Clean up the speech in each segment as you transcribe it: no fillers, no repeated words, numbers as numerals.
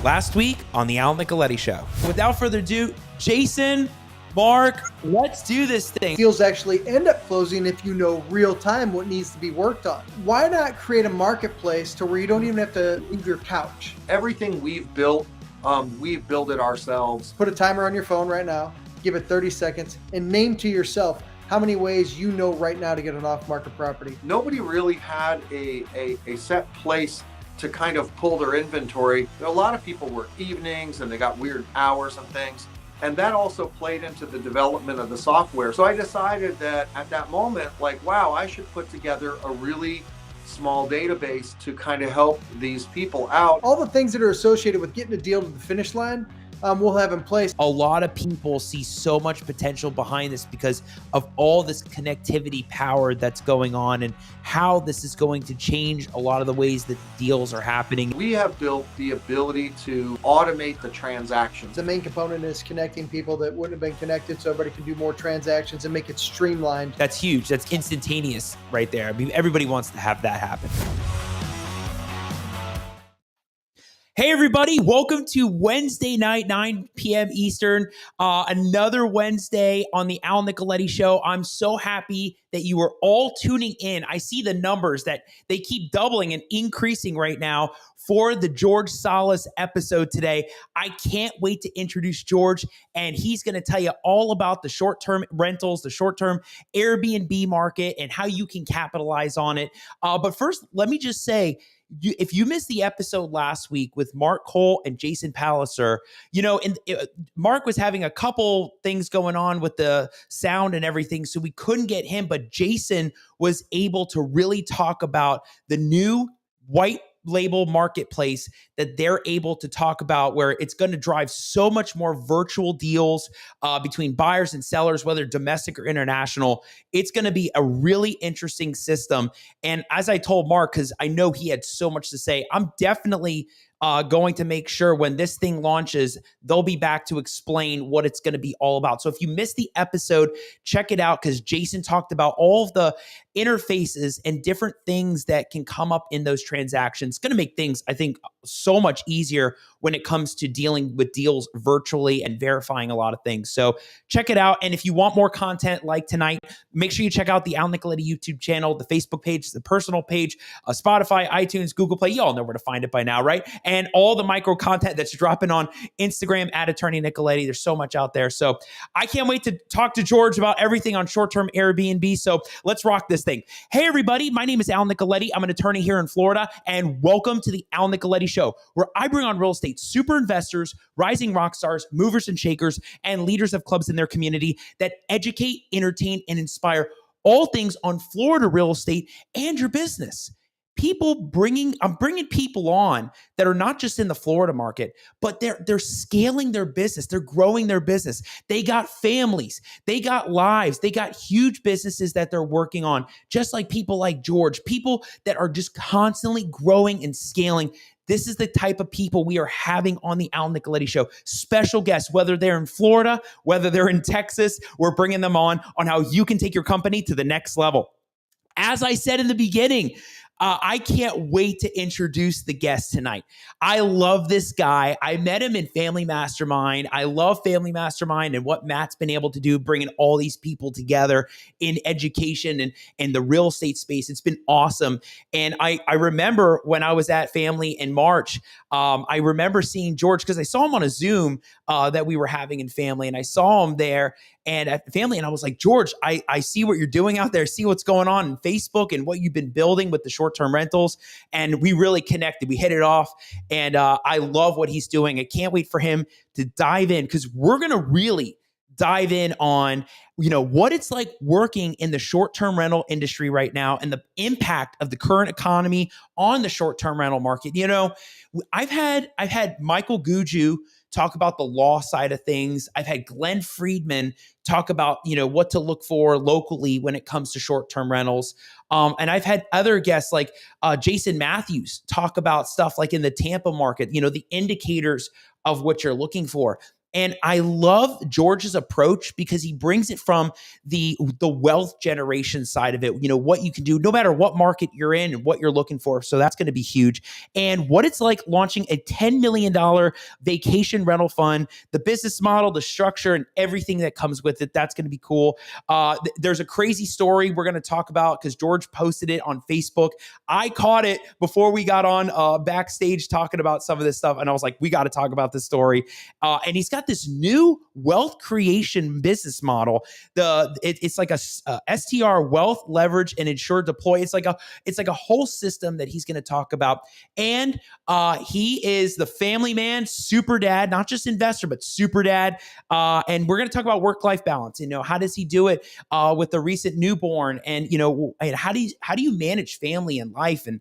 last week on the Nicoletti Show. Without further ado, Jason, Mark, let's do this thing. Deals actually end up closing if you know real time what needs to be worked on. Why not create a marketplace to where you don't even have to leave your couch? Everything we've built it ourselves. Put a timer on your phone right now, give it 30 seconds, and name to yourself how many ways you know right now to get an off-market property. Nobody really had a set place to kind of pull their inventory. A lot of people work evenings and they got weird hours and things. And that also played into the development of the software. So I decided that at that moment, like, wow, I should put together a really small database to kind of help these people out. All the things that are associated with getting a deal to the finish line, we'll have in place. A lot of people see so much potential behind this because of all this connectivity power that's going on and how this is going to change a lot of the ways that deals are happening. We have built the ability to automate the transactions. The main component is connecting people that wouldn't have been connected so everybody can do more transactions and make it streamlined. That's huge. That's instantaneous right there. I mean, everybody wants to have that happen. Hey, everybody. Welcome to Wednesday night, 9 p.m. Eastern. Another Wednesday on the Nicoletti Show. I'm so happy that you are all tuning in. I see the numbers that they keep doubling and increasing right now for the George Salas episode today. I can't wait to introduce George, and he's going to tell you all about the short-term rentals, the short-term Airbnb market, and how you can capitalize on it. But first, let me just say, if you missed the episode last week with Mark Cole and Jason Palliser, Mark was having a couple things going on with the sound and everything, so we couldn't get him, but Jason was able to really talk about the new white label marketplace that they're able to talk about, where it's going to drive so much more virtual deals between buyers and sellers, whether domestic or international. It's going to be a really interesting system. And as I told Mark, because I know he had so much to say, I'm definitely going to make sure when this thing launches, they'll be back to explain what it's going to be all about. So if you missed the episode, check it out, because Jason talked about all of the interfaces and different things that can come up in those transactions. It's going to make things, I think, so much easier when it comes to dealing with deals virtually and verifying a lot of things. So check it out. And if you want more content like tonight, make sure you check out the Al Nicoletti YouTube channel, the Facebook page, the personal page, Spotify, iTunes, Google Play. You all know where to find it by now, right? And all the micro content that's dropping on Instagram at Attorney Nicoletti. There's so much out there. So I can't wait to talk to George about everything on short-term Airbnb. So let's rock this thing. Hey, everybody. My name is Al Nicoletti. I'm an attorney here in Florida, and welcome to the Al Nicoletti Show, where I bring on real estate super investors, rising rock stars, movers and shakers, and leaders of clubs in their community that educate, entertain, and inspire all things on Florida real estate and your business. I'm bringing people on that are not just in the Florida market, but they're scaling their business. They're growing their business. They got families. They got lives. They got huge businesses that they're working on, just like people like George, people that are just constantly growing and scaling. This is the type of people we are having on the Al Nicoletti Show. Special guests, whether they're in Florida, whether they're in Texas, we're bringing them on how you can take your company to the next level. As I said in the beginning, I can't wait to introduce the guest tonight. I love this guy. I met him in Family Mastermind. I love Family Mastermind and what Matt's been able to do, bringing all these people together in education and the real estate space. It's been awesome. And I remember when I was at Family in March, I remember seeing George because I saw him on a Zoom that we were having in Family, and I saw him there and at Family, and I was like, George, I see what you're doing out there, see what's going on in Facebook and what you've been building with the short-term rentals, and we really connected. We hit it off, and I love what he's doing. I can't wait for him to dive in, because we're going to really dive in on, what it's like working in the short-term rental industry right now and the impact of the current economy on the short-term rental market. I've had Michael Guju talk about the law side of things. I've had Glenn Friedman talk about, what to look for locally when it comes to short-term rentals. And I've had other guests like Jason Matthews talk about stuff like in the Tampa market, the indicators of what you're looking for. And I love George's approach because he brings it from the wealth generation side of it, what you can do no matter what market you're in and what you're looking for. So that's going to be huge. And what it's like launching a $10 million vacation rental fund, the business model, the structure, and everything that comes with it. That's going to be cool. There's a crazy story we're going to talk about because George posted it on Facebook. I caught it before we got on backstage talking about some of this stuff. And I was like, we got to talk about this story. And he's got this new wealth creation business model. It's like a STR, wealth, leverage, and insure deploy. It's like a whole system that he's going to talk about. And he is the family man, super dad, not just investor, but super dad. And we're going to talk about work-life balance. How does he do it with the recent newborn? And, and how do you manage family and life and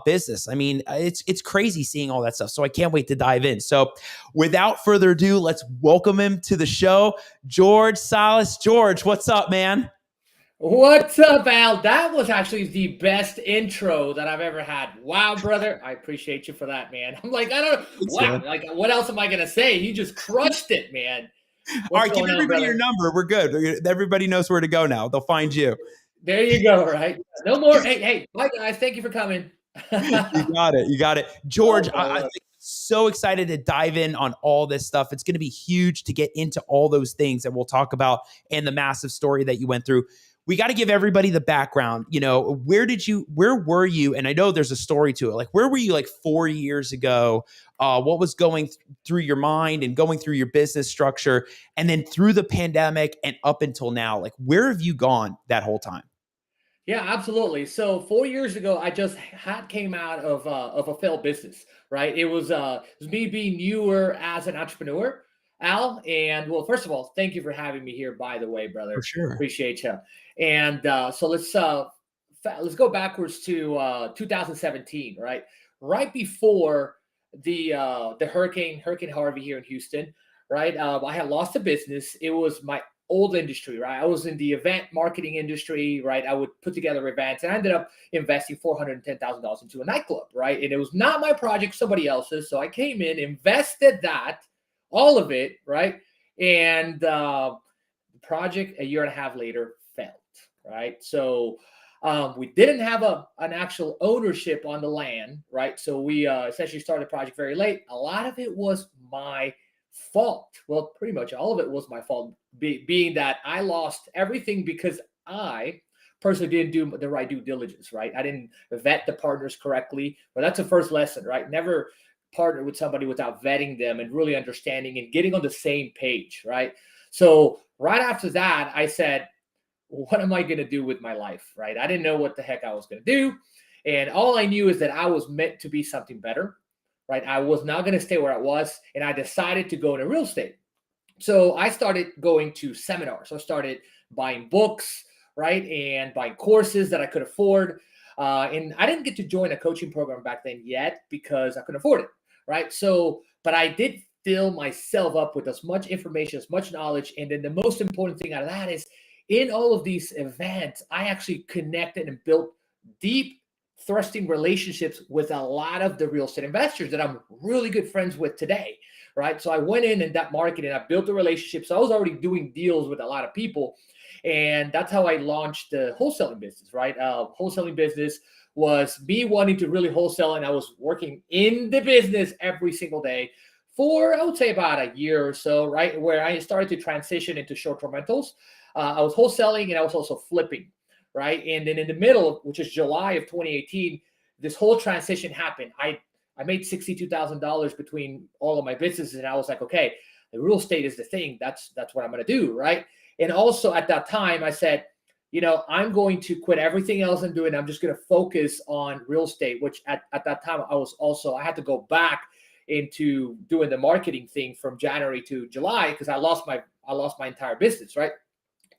business? I mean, it's crazy seeing all that stuff. So I can't wait to dive in. So without further ado, let's welcome him to the show. George Salas. George, what's up, man? What's up, Al? That was actually the best intro that I've ever had. Wow, brother. I appreciate you for that, man. I'm like, I don't know. Wow. Like, what else am I going to say? You just crushed it, man. All right, give everybody your number. We're good. Everybody knows where to go now. They'll find you. There you go, right? No more. Hey, bye, guys. Thank you for coming. You got it. George, I think so excited to dive in on all this stuff. It's going to be huge to get into all those things that we'll talk about and the massive story that you went through. We got to give everybody the background. Where were you? And I know there's a story to it. Like, where were you like 4 years ago? What was going through your mind and going through your business structure? And then through the pandemic and up until now, like, where have you gone that whole time? Yeah, absolutely. So 4 years ago, I just came out of a failed business, right? It was me being newer as an entrepreneur, Al. And well, first of all, thank you for having me here, by the way, brother. For sure. Appreciate you. And so let's go backwards to 2017, right? Right before the Hurricane Harvey here in Houston, right? I had lost a business. It was my old industry, right? I was in the event marketing industry, right? I would put together events, and I ended up investing $410,000 into a nightclub, right? And it was not my project, somebody else's. So I came in, invested all of it, right? And the project a year and a half later failed, right? So we didn't have an actual ownership on the land, right? So we essentially started the project very late. A lot of it was my fault. Well, pretty much all of it was my fault, being that I lost everything because I personally didn't do the right due diligence, right? I didn't vet the partners correctly. But that's the first lesson, right? Never partner with somebody without vetting them and really understanding and getting on the same page, right? So right after that, I said, what am I going to do with my life, right? I didn't know what the heck I was going to do. And all I knew is that I was meant to be something better, right? I was not going to stay where I was. And I decided to go into real estate. So I started going to seminars. So I started buying books, right? And buying courses that I could afford. And I didn't get to join a coaching program back then yet because I couldn't afford it, right? So, but I did fill myself up with as much information, as much knowledge. And then the most important thing out of that is in all of these events, I actually connected and built deep thrusting relationships with a lot of the real estate investors that I'm really good friends with today, right? So I went in that market and I built the relationships. So I was already doing deals with a lot of people. And that's how I launched the wholesaling business, right? Wholesaling business was me wanting to really wholesale. And I was working in the business every single day for, I would say, about a year or so, right? Where I started to transition into short-term rentals. I was wholesaling and I was also flipping, right? And then in the middle, which is July of 2018, this whole transition happened. I made $62,000 between all of my businesses. And I was like, okay, the real estate is the thing. That's what I'm going to do, right? And also at that time, I said, I'm going to quit everything else I'm doing. I'm just going to focus on real estate, which at that time I had to go back into doing the marketing thing from January to July because I lost my entire business, right?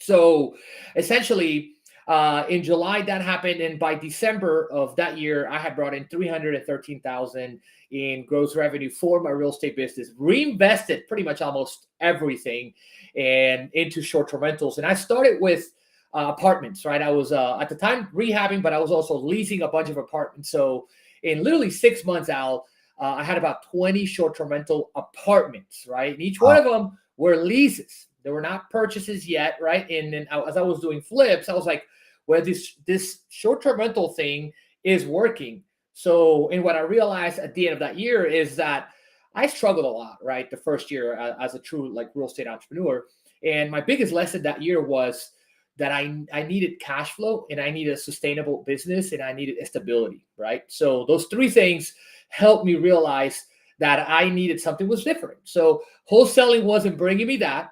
So essentially, in July that happened, and by December of that year, I had brought in $313,000 in gross revenue for my real estate business, reinvested pretty much almost everything and into short-term rentals. And I started with apartments, right? I was at the time rehabbing, but I was also leasing a bunch of apartments. So in literally 6 months, Al, I had about 20 short-term rental apartments, right? And each one of them were leases. They were not purchases yet, right? And then as I was doing flips, I was like, well, this short-term rental thing is working. So, and what I realized at the end of that year is that I struggled a lot, right? The first year as a true like real estate entrepreneur. And my biggest lesson that year was that I needed cash flow, and I needed a sustainable business, and I needed stability, right? So those three things helped me realize that I needed something was different. So wholesaling wasn't bringing me that.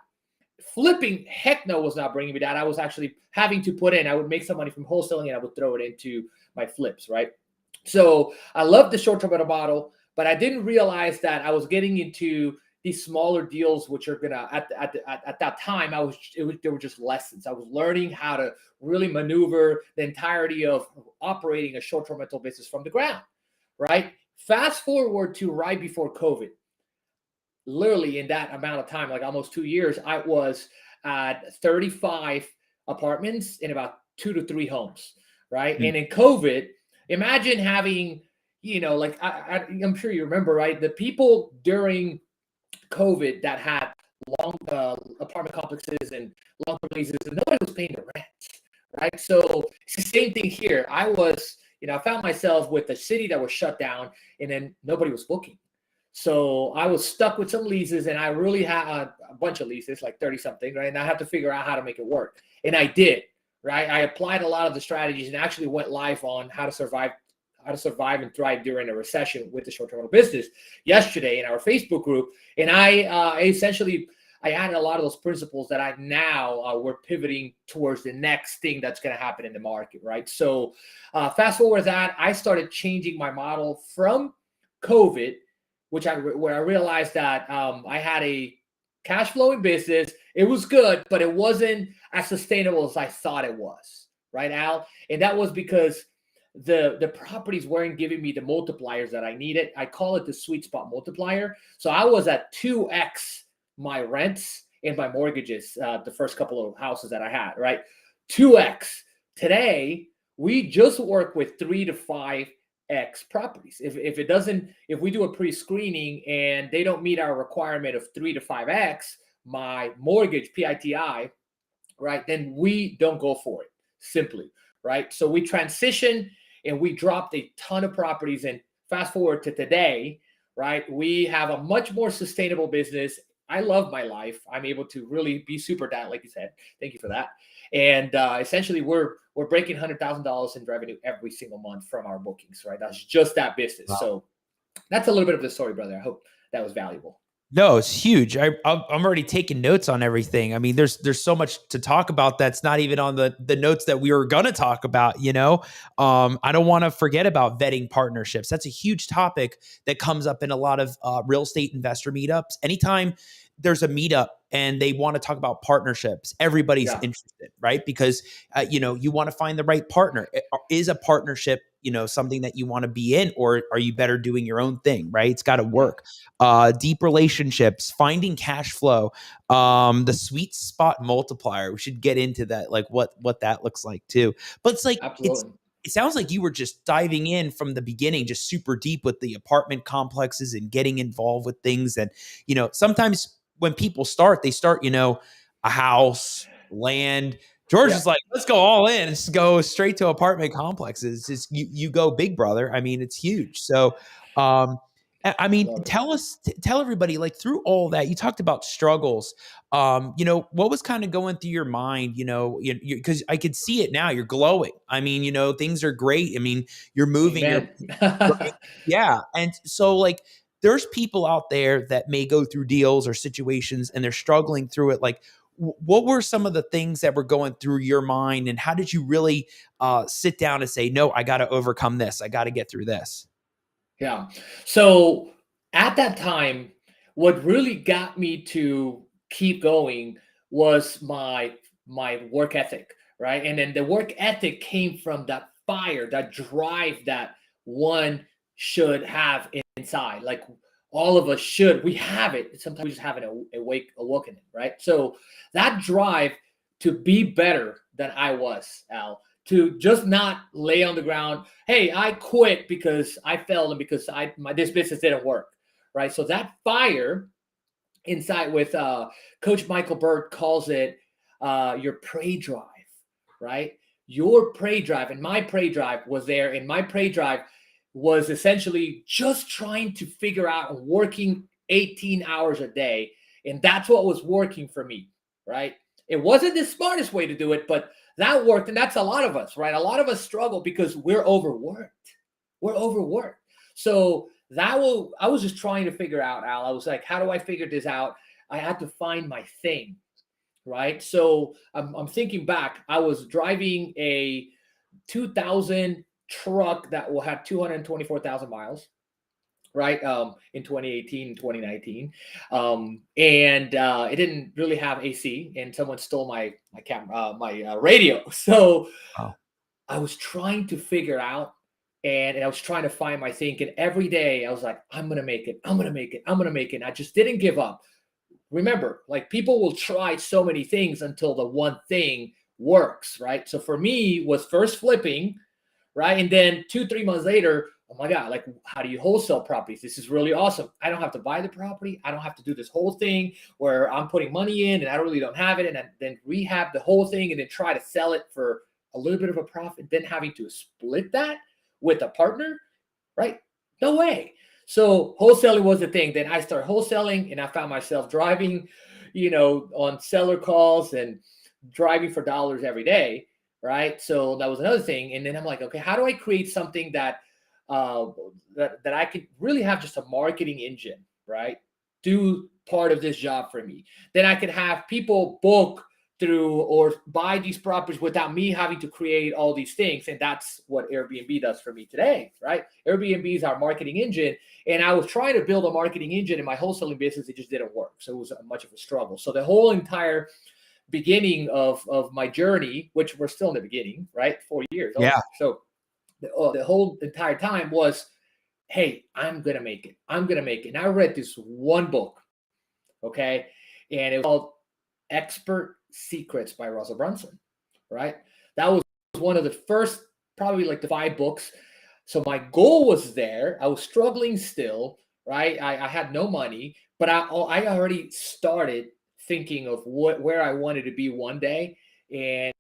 Flipping, heck no, was not bringing me that. I was actually having to put in, I would make some money from wholesaling and I would throw it into my flips, right? So I loved the short-term rental model, but I didn't realize that I was getting into these smaller deals, which are gonna at that time they were just lessons. I was learning how to really maneuver the entirety of operating a short-term rental business from the ground, right? Fast forward to right before COVID. Literally in that amount of time, like almost 2 years, I was at 35 apartments in about 2 to 3 homes, right? And in COVID, imagine having, like I'm sure you remember, right? The people during COVID that had long apartment complexes and long-term leases, and nobody was paying the rent, right? So it's the same thing here. I was, I found myself with a city that was shut down, and then nobody was booking. So I was stuck with some leases, and I really had a bunch of leases, like 30 something, right? And I had to figure out how to make it work. And I did, right? I applied a lot of the strategies and actually went live on how to survive and thrive during a recession with the short-term rental business yesterday in our Facebook group. And I essentially added a lot of those principles that I now we're pivoting towards the next thing that's going to happen in the market, right? So fast forward that, I started changing my model from COVID, where I realized that I had a cash flowing business. It was good, but it wasn't as sustainable as I thought it was, right, Al? And that was because the properties weren't giving me the multipliers that I needed. I call it the sweet spot multiplier. So I was at 2x my rents and my mortgages the first couple of houses that I had, right? 2x. Today, we just work with 3 to 5x properties. If we do a pre-screening and they don't meet our requirement of 3 to 5x my mortgage PITI, right, then we don't go for it, simply, right? So we transition and we dropped a ton of properties, and fast forward to today, right, we have a much more sustainable business. I love my life. I'm able to really be super dad, like you said. Thank you for that. And essentially, we're breaking $100,000 in revenue every single month from our bookings, right? That's just that business. Wow. So that's a little bit of the story, brother. I hope that was valuable. No, it's huge. I'm already taking notes on everything. I mean, there's so much to talk about that's not even on the notes that we were gonna talk about. I don't want to forget about vetting partnerships. That's a huge topic that comes up in a lot of real estate investor meetups. Anytime there's a meetup and they want to talk about partnerships, everybody's interested, right? Because you want to find the right partner. Is a partnership something that you want to be in, or are you better doing your own thing, right? It's got to work. Deep relationships, finding cash flow, the sweet spot multiplier. We should get into that, like what that looks like too. But it's like, it sounds like you were just diving in from the beginning, just super deep with the apartment complexes and getting involved with things. And, sometimes when people start, they start, a house, land. George is like, let's go all in. Let's go straight to apartment complexes. Just you go big, brother. I mean, it's huge. So, tell everybody, like, through all that, you talked about struggles. What was kind of going through your mind, because I could see it now. You're glowing. I mean, things are great. I mean, you're moving. Yeah. And so, like, there's people out there that may go through deals or situations and they're struggling through it. Like, what were some of the things that were going through your mind, and how did you really sit down and say, no, I got to overcome this. I got to get through this. Yeah. So at that time, what really got me to keep going was my work ethic, right? And then the work ethic came from that fire, that drive that one should have inside. Like, all of us should. We have it. Sometimes we just haven't awoken it, right? So that drive to be better than I was, Al, to just not lay on the ground. Hey, I quit because I failed and because this business didn't work, right? So that fire inside with Coach Michael Bird calls it your prey drive, right? Your prey drive and my prey drive was there, and my prey drive was essentially just trying to figure out working 18 hours a day, and that's what was working for me, right? It wasn't the smartest way to do it, but that worked, and that's a lot of us, right? A lot of us struggle because we're overworked. We're overworked. So I was just trying to figure out, Al. I was like, how do I figure this out? I had to find my thing, right? So I'm thinking back. I was driving a 2000 truck that will have 224,000 miles, right? In 2018 and 2019. And it didn't really have AC, and someone stole my radio. So Wow. I was trying to figure out, and I was trying to find my thing. And every day I was like, I'm going to make it. I'm going to make it. I'm going to make it. And I just didn't give up. Remember, like, people will try so many things until the one thing works, right? So for me was first flipping, right? And then 2-3 months later, oh my God, like, how do you wholesale properties? This is really awesome. I don't have to buy the property. I don't have to do this whole thing where I'm putting money in and I really don't have it. And then rehab the whole thing and then try to sell it for a little bit of a profit, then having to split that with a partner, right? No way. So wholesaling was the thing. Then I started wholesaling, and I found myself driving, on seller calls and driving for dollars every day, right? So that was another thing. And then I'm like, okay, how do I create something that I could really have just a marketing engine, right? Do part of this job for me. Then I could have people book through or buy these properties without me having to create all these things. And that's what Airbnb does for me today, right? Airbnb is our marketing engine. And I was trying to build a marketing engine in my wholesaling business. It just didn't work. So it was much of a struggle. So the whole entire beginning of my journey, which we're still in the beginning, right? 4 years. Yeah. So the whole entire time was, hey, I'm going to make it. I'm going to make it. And I read this one book, okay? And it was called Expert Secrets by Russell Brunson, right? That was one of the first, probably like the 5 books. So my goal was there. I was struggling still, right? I had no money, but I already started thinking of where I wanted to be one day. And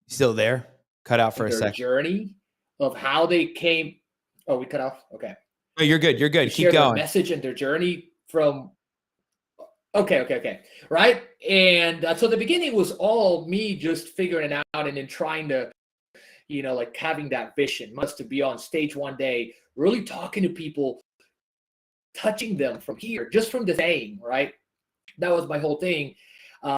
Still there? Cut out for a their second. journey of how they came. Oh, we cut off? Okay. Oh, you're good. You're good. Keep Their going. message and their journey from. Okay. Right. And so the beginning was all me just figuring it out and then trying to, like having that vision, must to be on stage one day, really talking to people, touching them from here, just from the saying, right? That was my whole thing. I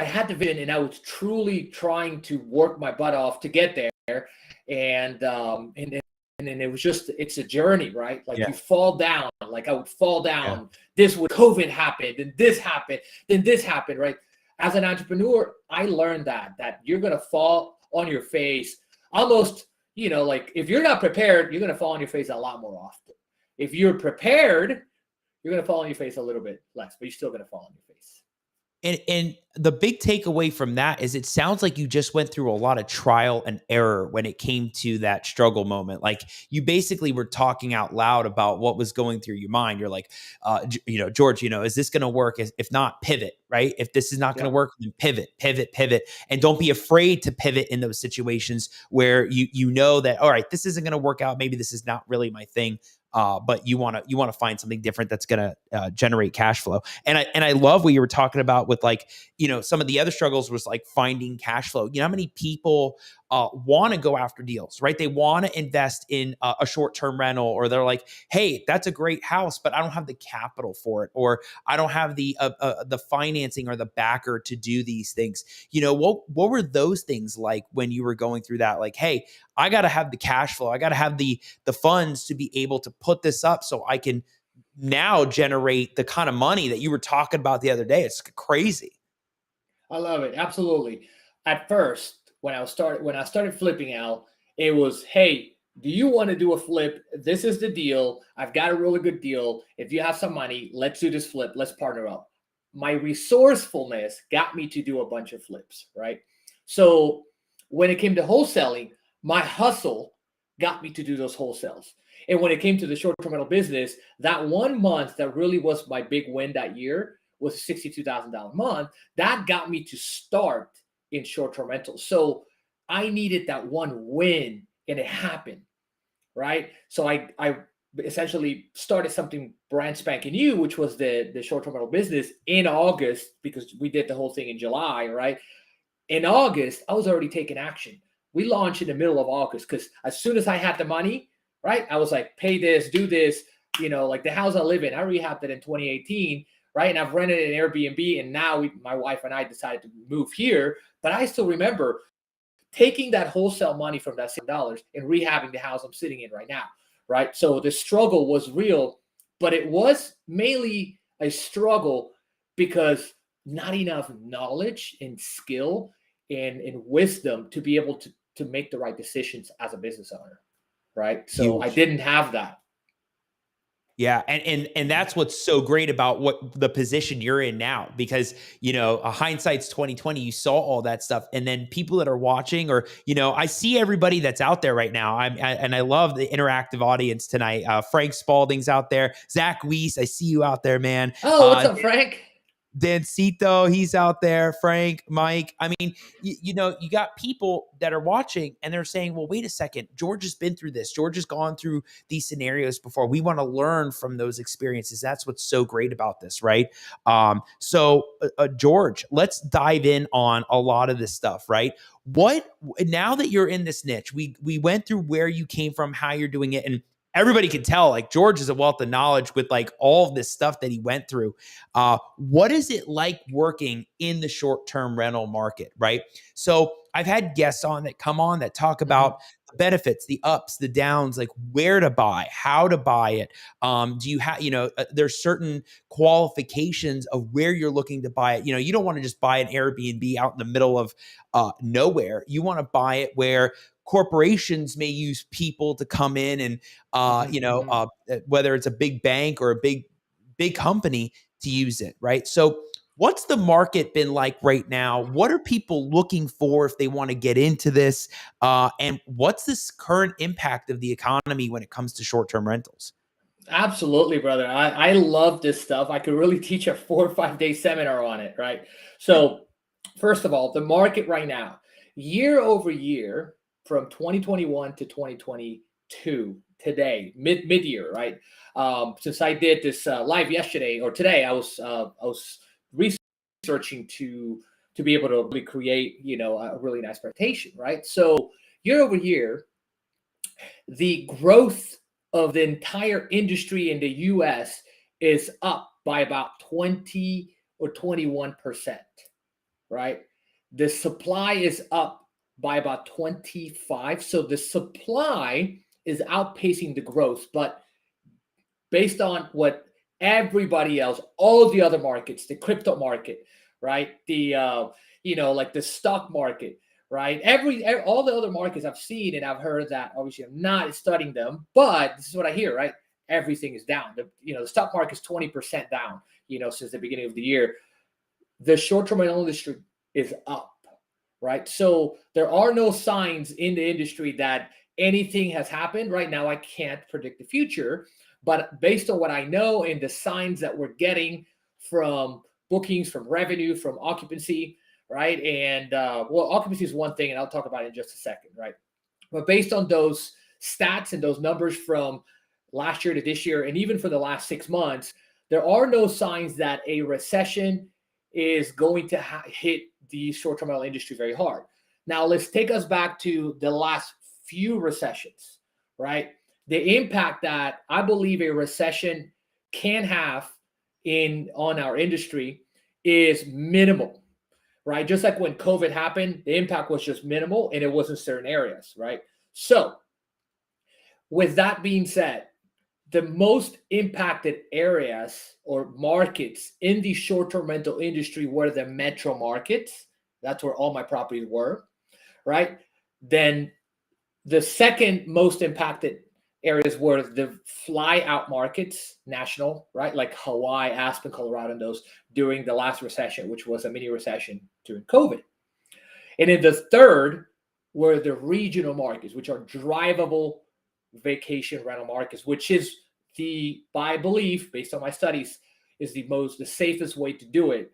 had the vision, and I was truly trying to work my butt off to get there. And then it was just, it's a journey, right? Like you fall down, like I would fall down. Yeah. This would COVID happened, and this happened, then this happened, right? As an entrepreneur, I learned that you're going to fall on your face almost, like if you're not prepared, you're going to fall on your face a lot more often. If you're prepared, you're going to fall on your face a little bit less, but you're still going to fall on your face. And the big takeaway from that is it sounds like you just went through a lot of trial and error when it came to that struggle moment. Like you basically were talking out loud about what was going through your mind. You're like, George, is this going to work? If not, pivot, right? If this is not going to work, then pivot. And don't be afraid to pivot in those situations where you know that, all right, this isn't going to work out. Maybe this is not really my thing. But you want to find something different that's going to generate cash flow. And I love what you were talking about with like, some of the other struggles was like finding cash flow. How many people want to go after deals, right? They want to invest in a short-term rental, or they're like, hey, that's a great house, but I don't have the capital for it, or I don't have the financing or the backer to do these things. What were those things like when you were going through that? Like, hey, I got to have the cash flow. I got to have the funds to be able to put this up so I can now generate the kind of money that you were talking about the other day. It's crazy. I love it. Absolutely. At first, when I started flipping out, it was, hey, Do you want to do a flip? This is the deal. I've got a really good deal. If you have some money, let's do this flip. Let's partner up. My resourcefulness got me to do a bunch of flips, right? So when it came to wholesaling, my hustle got me to do those wholesales. And when it came to the short-term rental business, that 1 month that really was my big win that year was a $62,000 month. That got me to start in short-term rentals. So I needed that one win, and it happened, right? So I essentially started something brand spanking new, which was the short-term rental business in August, because we did the whole thing in July, right? In August, I was already taking action. We launched in the middle of August because as soon as I had the money, right, I was like, pay this, do this, like the house I live in, I rehabbed it in 2018, right? And I've rented an Airbnb, and now my wife and I decided to move here. But I still remember taking that wholesale money from that $6 and rehabbing the house I'm sitting in right now, right? So the struggle was real, but it was mainly a struggle because not enough knowledge and skill and wisdom to be able to make the right decisions as a business owner, right? So I didn't have that. Yeah. And that's what's so great about what the position you're in now, because, hindsight's 2020, you saw all that stuff. And then people that are watching, or, I see everybody that's out there right now. And I love the interactive audience tonight. Frank Spalding's out there. Zach Weiss, I see you out there, man. Oh, what's up, Frank? Dancito, he's out there. Frank, Mike. I mean, you got people that are watching and they're saying, well, wait a second. George has been through this. George has gone through these scenarios before. We want to learn from those experiences. That's what's so great about this, right? So George, let's dive in on a lot of this stuff, right? Now that you're in this niche, we went through where you came from, how you're doing it, and everybody can tell, like, George is a wealth of knowledge with like all of this stuff that he went through. What is it like working in the short-term rental market, right? So I've had guests on that come on that talk about the benefits, the ups, the downs, like where to buy, how to buy it. Do you have, there's certain qualifications of where you're looking to buy it. You don't want to just buy an Airbnb out in the middle of nowhere. You want to buy it where corporations may use people to come in and, whether it's a big bank or a big company to use it, right? So what's the market been like right now? What are people looking for if they want to get into this? And what's this current impact of the economy when it comes to short-term rentals? Absolutely, brother. I love this stuff. I could really teach a 4 or 5 day seminar on it, right? So first of all, the market right now, year over year, from 2021 to 2022, today, mid-year, right? Since I did this live yesterday or today, I was researching to be able to really create, a really nice presentation, right? So year over year, the growth of the entire industry in the U.S. is up by about 20 or 21%, right? The supply is up by about 25. So the supply is outpacing the growth, but based on what everybody else, all the other markets, the crypto market, right? The, like the stock market, right? All the other markets I've seen and I've heard that, obviously I'm not studying them, but this is what I hear, right? Everything is down. The stock market is 20% down, since the beginning of the year. The short-term rental industry is up. Right. So there are no signs in the industry that anything has happened. Right now, I can't predict the future, but based on what I know and the signs that we're getting from bookings, from revenue, from occupancy, right? And occupancy is one thing, and I'll talk about it in just a second, right? But based on those stats and those numbers from last year to this year, and even for the last 6 months, there are no signs that a recession is going to hit the short-term rental industry very hard. Now, let's take us back to the last few recessions, right? The impact that I believe a recession can have on our industry is minimal, right? Just like when COVID happened, the impact was just minimal and it was in certain areas, right? So with that being said, the most impacted areas or markets in the short-term rental industry were the metro markets. That's where all my properties were, right? Then The second most impacted areas were the fly out markets, national, right? Like Hawaii, Aspen, Colorado, and those during the last recession, which was a mini recession during COVID. And then the third were the regional markets, which are drivable vacation rental markets, which is by belief, based on my studies, is the safest way to do it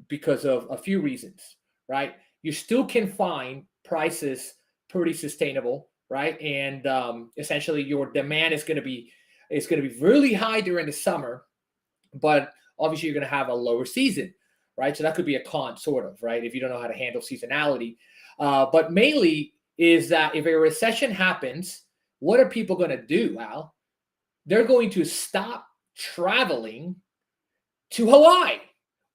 because of a few reasons, right? You still can find prices pretty sustainable, right? And essentially your demand is going to be really high during the summer, but obviously you're going to have a lower season, right? So that could be a con, sort of, right? If you don't know how to handle seasonality. But mainly is that if a recession happens, what are people going to do, Al? They're going to stop traveling to Hawaii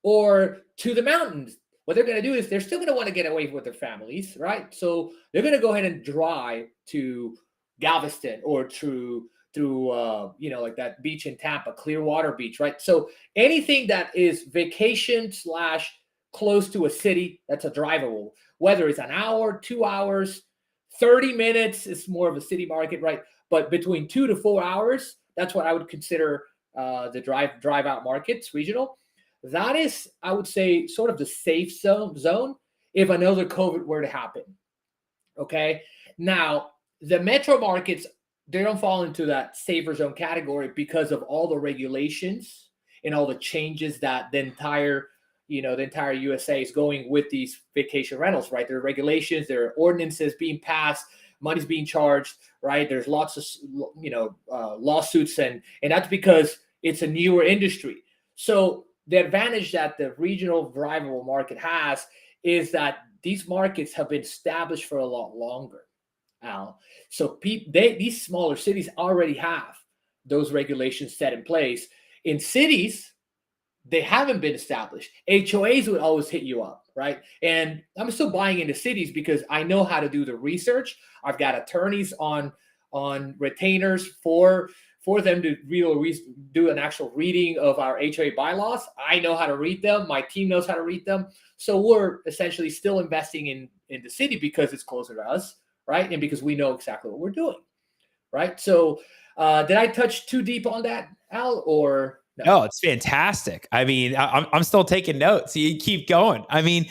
or to the mountains. What they're going to do is they're still going to want to get away with their families, right? So they're going to go ahead and drive to Galveston or through like that beach in Tampa, Clearwater Beach, right? So anything that is vacation / close to a city, that's a drivable, whether it's an hour, 2 hours, 30 minutes is more of a city market, right? But between 2 to 4 hours, that's what I would consider the drive out markets, regional. That is, I would say, sort of the safe zone if another COVID were to happen. Okay. Now, the metro markets, they don't fall into that safer zone category because of all the regulations and all the changes that the entire USA is going with these vacation rentals, right? There are regulations, there are ordinances being passed, money's being charged, right? There's lots of, lawsuits, and that's because it's a newer industry. So the advantage that the regional drivable market has is that these markets have been established for a lot longer, Al. So these smaller cities already have those regulations set in place. In cities, they haven't been established. HOAs would always hit you up, right? And I'm still buying into cities because I know how to do the research. I've got attorneys on retainers for them to do an actual reading of our HOA bylaws. I know how to read them. My team knows how to read them. So we're essentially still investing in the city because it's closer to us, right? And because we know exactly what we're doing, right? So did I touch too deep on that, Al, or... No, it's fantastic. I mean, I'm still taking notes. You keep going. I mean,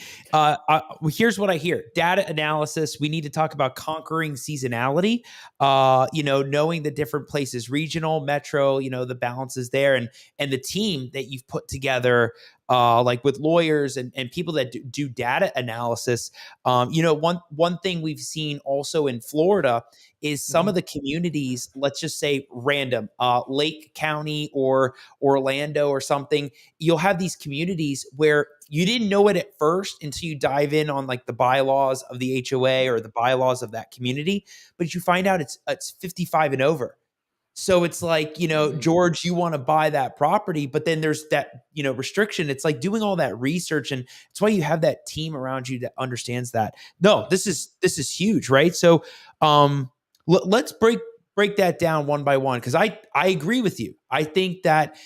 here's what I hear: data analysis. We need to talk about conquering seasonality. Knowing the different places, regional, metro. The balances there, and the team that you've put together, like with lawyers and people that do data analysis. One thing we've seen also in Florida is some of the communities, let's just say random, Lake County or Orlando or something, you'll have these communities where you didn't know it at first until you dive in on like the bylaws of the HOA or the bylaws of that community, but you find out it's 55 and over. So it's like, George, you want to buy that property, but then there's that, restriction. It's like doing all that research. And it's why you have that team around you that understands that. No, this is huge, right? So let's break that down one by one, because I agree with you. I think that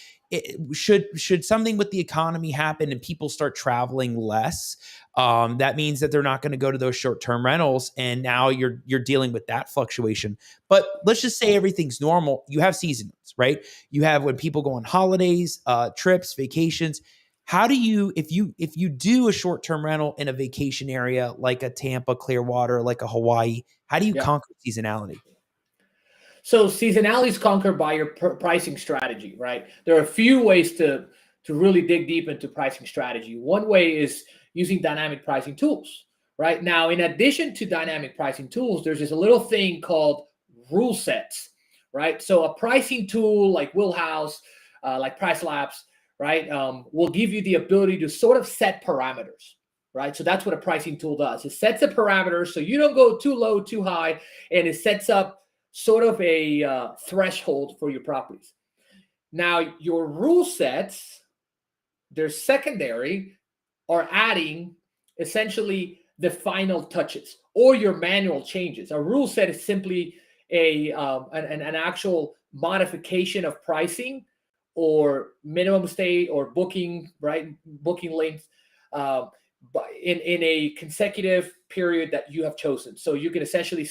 should something with the economy happen and people start traveling less, that means that they're not going to go to those short-term rentals, and now you're dealing with that fluctuation. But let's just say everything's normal. You have seasons, right? You have when people go on holidays, trips, vacations. How do you, if you do a short-term rental in a vacation area like a Tampa, Clearwater, like a Hawaii, how do you conquer seasonality? So seasonality is conquered by your pricing strategy, right? There are a few ways to really dig deep into pricing strategy. One way is using dynamic pricing tools, right? Now, in addition to dynamic pricing tools, there's this little thing called rule sets, right? So a pricing tool like Wheelhouse, like Price Labs, right, will give you the ability to sort of set parameters, right? So that's what a pricing tool does. It sets a parameter so you don't go too low, too high, and it sets up sort of a threshold for your properties. Now, your rule sets, they're secondary, are adding essentially the final touches or your manual changes. A rule set is simply an actual modification of pricing or minimum stay or booking, right? Booking length in a consecutive period that you have chosen. So you can essentially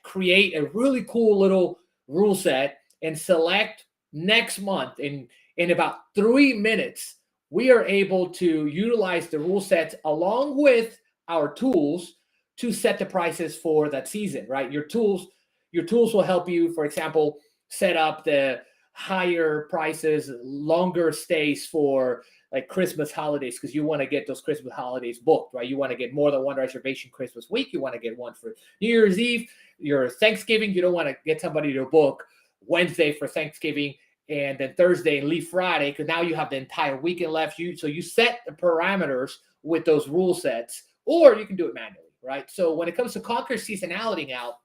create a really cool little rule set and select next month. In about 3 minutes, we are able to utilize the rule sets along with our tools to set the prices for that season, right? Your tools will help you, for example, set up the higher prices, longer stays for like Christmas holidays, because you want to get those Christmas holidays booked, right? You want to get more than one reservation Christmas week. You want to get one for New Year's Eve, your Thanksgiving. You don't want to get somebody to book Wednesday for Thanksgiving and then Thursday and leave Friday, because now you have the entire weekend left. So you set the parameters with those rule sets, or you can do it manually, right? So when it comes to conquer seasonality now,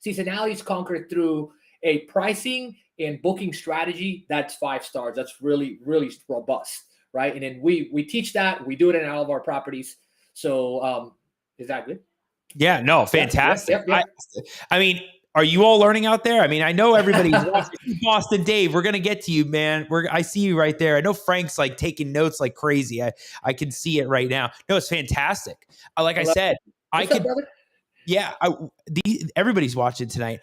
seasonality is conquered through a pricing and booking strategy that's 5 stars. That's really, really robust, right? And then we teach that. We do it in all of our properties. So is that good? Yeah, no, fantastic. Yep. I mean, are you all learning out there? I mean, I know everybody's watching. Boston Dave, we're gonna get to you, man. I see you right there. I know Frank's like taking notes like crazy. I can see it right now. No, it's fantastic. Like I said, What's up, brother? Yeah, everybody's watching tonight.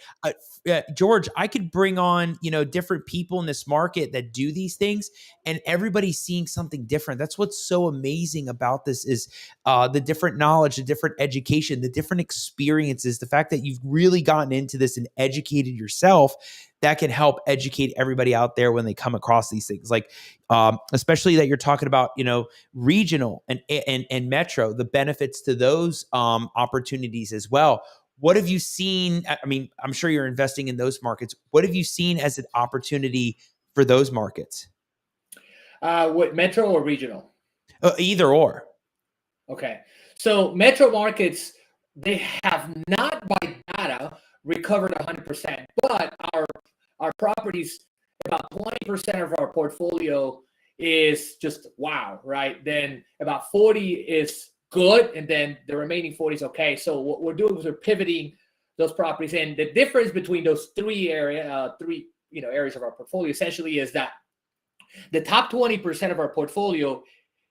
George, I could bring on, different people in this market that do these things, and everybody's seeing something different. That's what's so amazing about this is the different knowledge, the different education, the different experiences, the fact that you've really gotten into this and educated yourself. That can help educate everybody out there when they come across these things. Like, especially that you're talking about, regional and metro, the benefits to those opportunities as well. What have you seen? I mean, I'm sure you're investing in those markets. What have you seen as an opportunity for those markets? What, metro or regional? Either or. Okay. So metro markets, they have not by data recovered 100%, but our properties, about 20% of our portfolio is just wow, right? Then about 40 is good, and then the remaining 40 is okay. So what we're doing is we're pivoting those properties, and the difference between those three areas of our portfolio essentially is that the top 20% of our portfolio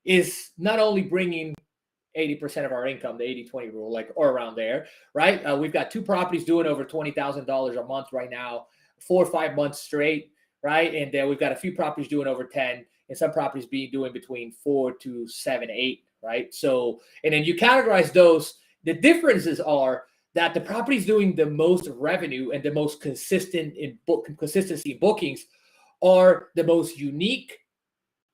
is not only bringing 80% of our income, the 80-20 rule, or around there, right? We've got 2 properties doing over $20,000 a month right now, 4 or 5 months straight, right? And then we've got a few properties doing over 10, and some properties doing between 4 to 7, 8, right? So, and then you categorize those. The differences are that the properties doing the most revenue and the most consistency in bookings are the most unique,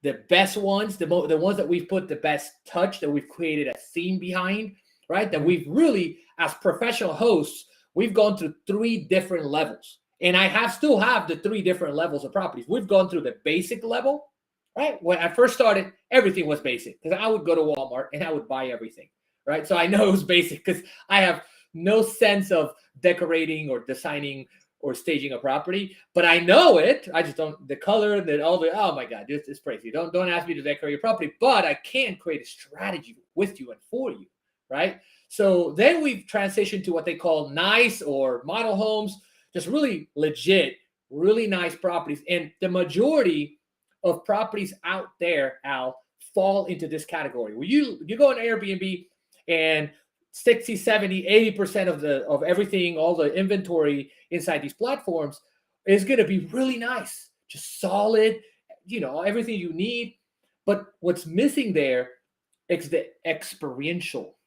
the best ones, the ones that we've put the best touch, that we've created a theme behind, right? That we've really, as professional hosts, we've gone through 3 different levels. And I still have the 3 different levels of properties. We've gone through the basic level, right? When I first started, everything was basic because I would go to Walmart and I would buy everything, right? So I know it was basic because I have no sense of decorating or designing or staging a property, but I know it. I just don't, the color, oh my God, it's crazy. Don't ask me to decorate your property, but I can create a strategy with you and for you, right? So then we've transitioned to what they call nice or model homes, just really legit, really nice properties. And the majority of properties out there, Al, fall into this category. Where you go on Airbnb and 60, 70, 80% of everything, all the inventory inside these platforms is going to be really nice, just solid, everything you need. But what's missing there is the experiential,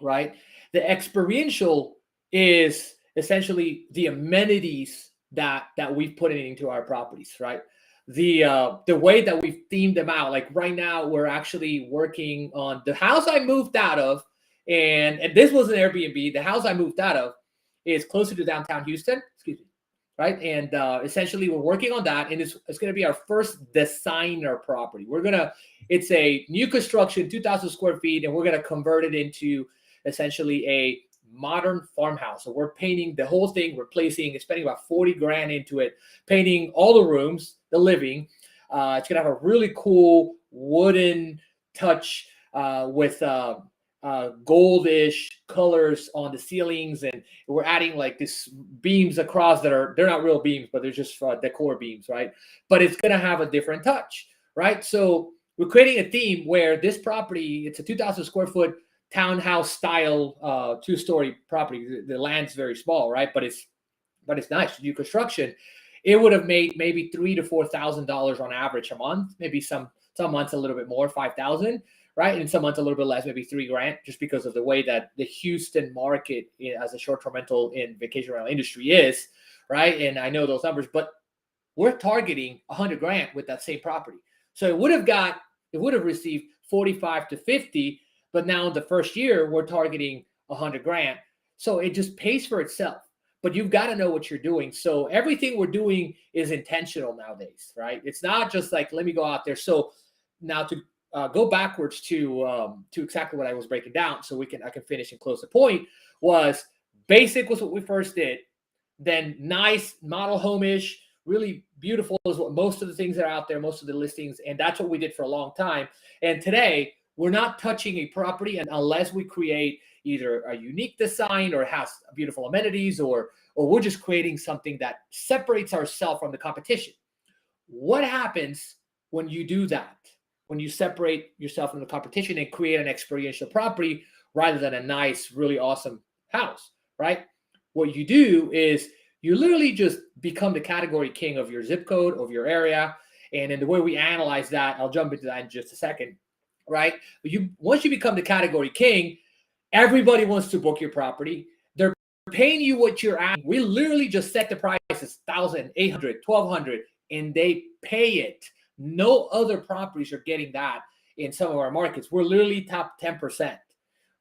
right? The experiential is essentially the amenities that we've put into our properties, right? The way that we've themed them out. Like right now, we're actually working on the house I moved out of. And this was an Airbnb. The house I moved out of is closer to downtown Houston, right? And essentially we're working on that, and it's going to be our first designer property. It's a new construction, 2,000 square feet, and we're going to convert it into essentially a modern farmhouse. So we're painting the whole thing, spending about 40 grand into it, painting all the rooms, the living. It's going to have a really cool wooden touch with goldish colors on the ceilings, and we're adding like this beams across they're not real beams, but they're just decor beams, right? But it's going to have a different touch, right? So we're creating a theme where this property, it's a 2,000 square foot townhouse style 2-story property. The land's very small, right? But it's nice. New construction, it would have made maybe $3,000 to $4,000 on average a month. Maybe some months a little bit more, 5,000, right? And some months a little bit less, maybe $3,000, just because of the way that the Houston market as a short-term rental in vacation rental industry is, right? And I know those numbers, but we're targeting $100,000 with that same property. So it would have received 45 to 50, but now in the first year we're targeting $100,000. So it just pays for itself. But you've got to know what you're doing. So everything we're doing is intentional nowadays, right? It's not just like, let me go out there. So now to go backwards to exactly what I was breaking down, so I can finish and close the point, was basic was what we first did. Then nice model home-ish, really beautiful is what most of the things that are out there, most of the listings, and that's what we did for a long time. And today we're not touching a property unless we create either a unique design or has beautiful amenities, or we're just creating something that separates ourselves from the competition. What happens when you do that? When you separate yourself from the competition and create an experiential property rather than a nice, really awesome house, right? What you do is you literally just become the category king of your zip code, of your area. And in the way we analyze that, I'll jump into that in just a second, right? But once you become the category king, everybody wants to book your property. They're paying you what you're at. We literally just set the prices $1,000, $800, $1,200, and they pay it. No other properties are getting that in some of our markets. We're literally top 10%,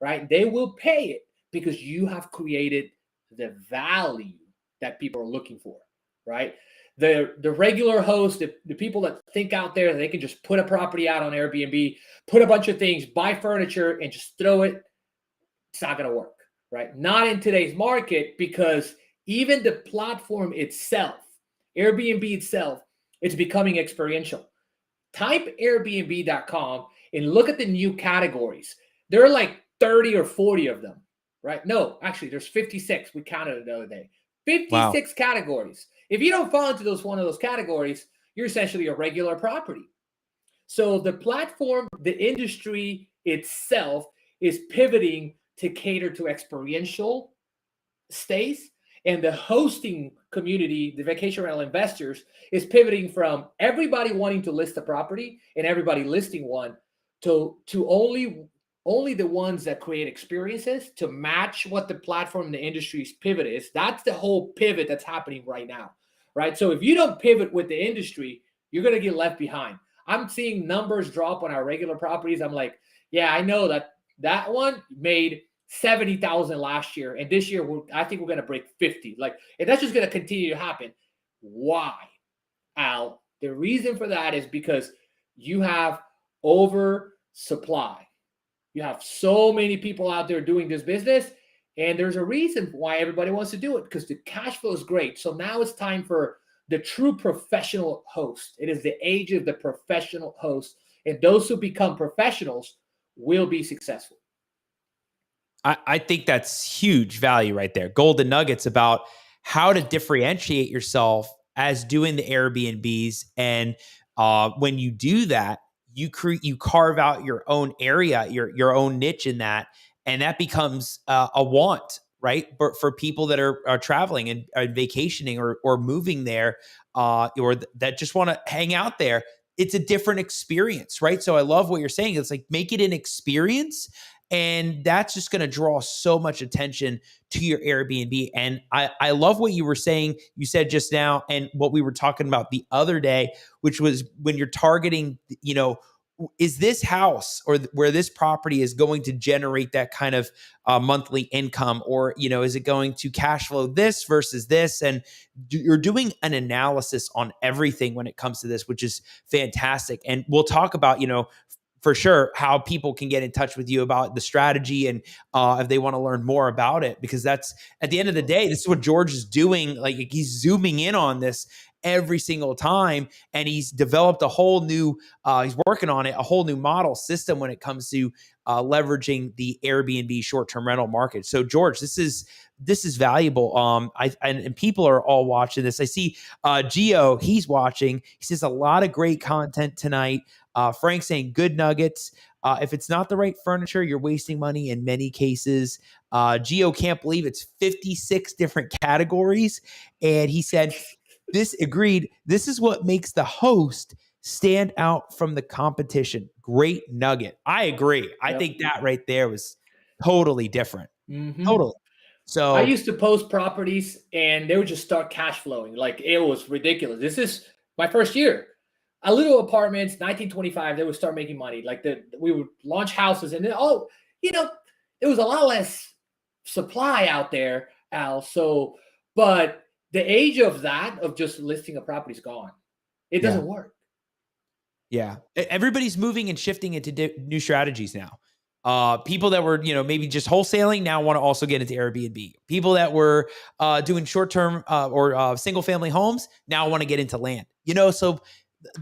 right? They will pay it because you have created the value that people are looking for, right? The regular host, the people that think out there, they can just put a property out on Airbnb, put a bunch of things, buy furniture, and just throw it. It's not going to work, right? Not in today's market, because even the platform itself, Airbnb itself, it's becoming experiential. Type Airbnb.com and look at the new categories. There are like 30 or 40 of them, right? No, actually, there's 56. We counted it the other day. 56 categories. If you don't fall into one of those categories, you're essentially a regular property. So the platform, the industry itself is pivoting to cater to experiential stays, and the hosting community, the vacation rental investors, is pivoting from everybody wanting to list a property and everybody listing one to only the ones that create experiences to match what the platform and the industry's pivot is. That's the whole pivot that's happening right now, right? So if you don't pivot with the industry, you're going to get left behind. I'm seeing numbers drop on our regular properties. I'm like, yeah, I know that one made 70,000 last year, and this year I think we're going to break 50. Like, and that's just going to continue to happen. Why, Al? The reason for that is because you have oversupply. You have so many people out there doing this business, and there's a reason why everybody wants to do it, because the cash flow is great. So now it's time for the true professional host. It is the age of the professional host, and those who become professionals will be successful. I think that's huge value right there. Golden nuggets about how to differentiate yourself as doing the Airbnbs. And when you do that, you carve out your own area, your own niche in that. And that becomes a want, right? But for people that are traveling and are vacationing or moving there, or that just want to hang out there, it's a different experience, right? So I love what you're saying. It's like, make it an experience. And that's just going to draw so much attention to your Airbnb. And I love what you were saying, you said just now, and what we were talking about the other day, which was when you're targeting, is this house or where this property is going to generate that kind of monthly income, or, is it going to cash flow this versus this? And you're doing an analysis on everything when it comes to this, which is fantastic. And we'll talk about, for sure, how people can get in touch with you about the strategy and if they want to learn more about it, because that's, at the end of the day, this is what George is doing. Like, he's zooming in on this, every single time. And he's developed a whole new, he's working on it, a whole new model system when it comes to leveraging the Airbnb short-term rental market. So George, this is valuable. And people are all watching this. I see Gio, he's watching. He says a lot of great content tonight. Frank saying good nuggets. If it's not the right furniture, you're wasting money in many cases. Gio can't believe it's 56 different categories. And he said, this is what makes the host stand out from the competition. Great nugget. I agree. I think that right there was totally different. Totally. So I used to post properties and they would just start cash flowing. Like, it was ridiculous. This is my first year. A little apartments, 1925, they would start making money. Like, we would launch houses and then, there was a lot less supply out there, Al. So, but the age of that, of just listing a property, is gone. It doesn't work. Yeah. Everybody's moving and shifting into new strategies now. People that were, maybe just wholesaling now want to also get into Airbnb. People that were doing short-term or single-family homes now want to get into land. So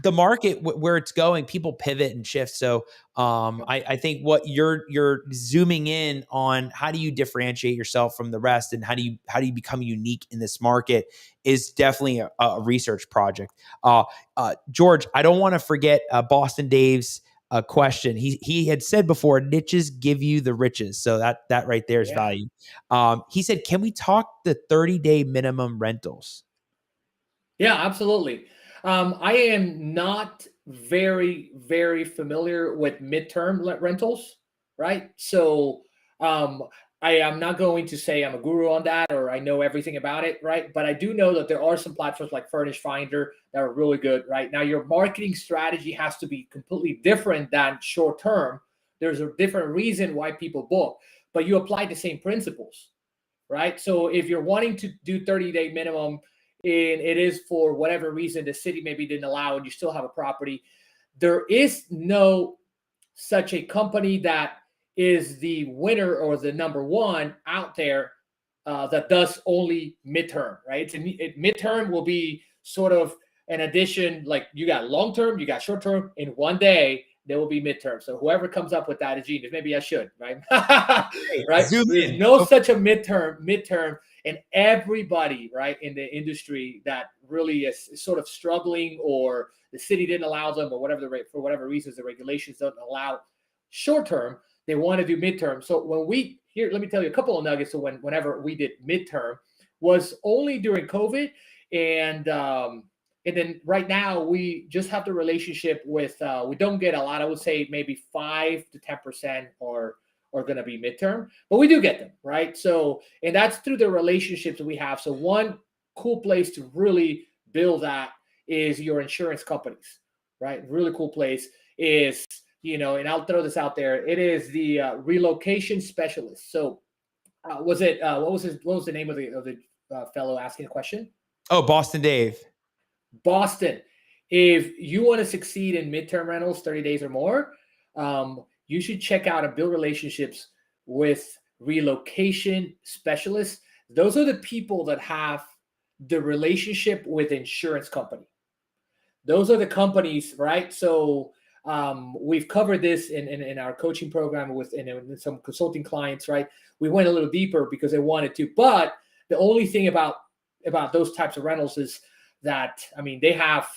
the market where it's going, people pivot and shift. So I think what you're zooming in on, how do you differentiate yourself from the rest, and how do you become unique in this market, is definitely a research project. George, I don't want to forget Boston Dave's question. He had said before, niches give you the riches. So that right there is value. He said, can we talk the 30-day minimum rentals? Yeah, absolutely. I am not very, very familiar with midterm rentals, right? So I am not going to say I'm a guru on that or I know everything about it, right? But I do know that there are some platforms like Furnish Finder that are really good, right? Now, your marketing strategy has to be completely different than short term. There's a different reason why people book, but you apply the same principles, right? So if you're wanting to do 30-day minimum, and it is for whatever reason the city maybe didn't allow, and you still have a property, there is no such a company that is the winner or the number one out there that does only midterm, right? Midterm will be sort of an addition. Like, you got long-term, you got short-term. In one day, there will be midterm. So whoever comes up with that is genius. Maybe I should, right? Right? There's no such a midterm. And everybody, right, in the industry that really is sort of struggling, or the city didn't allow them, or for whatever reasons, the regulations don't allow short term, they want to do midterm. So let me tell you a couple of nuggets. So whenever we did midterm was only during COVID, and then right now we just have the relationship with we don't get a lot. I would say maybe 5 to 10% are going to be midterm, but we do get them, right? So, and that's through the relationships that we have. So one cool place to really build that is your insurance companies, right? Really cool place is, and I'll throw this out there. It is the relocation specialist. So what was the name of the fellow asking the question? Oh, Boston Dave. Boston. If you want to succeed in midterm rentals, 30 days or more, you should check out and build relationships with relocation specialists. Those are the people that have the relationship with insurance company. Those are the companies, right? So we've covered this in our coaching program in some consulting clients, right? We went a little deeper because they wanted to, but the only thing about those types of rentals is that, they have,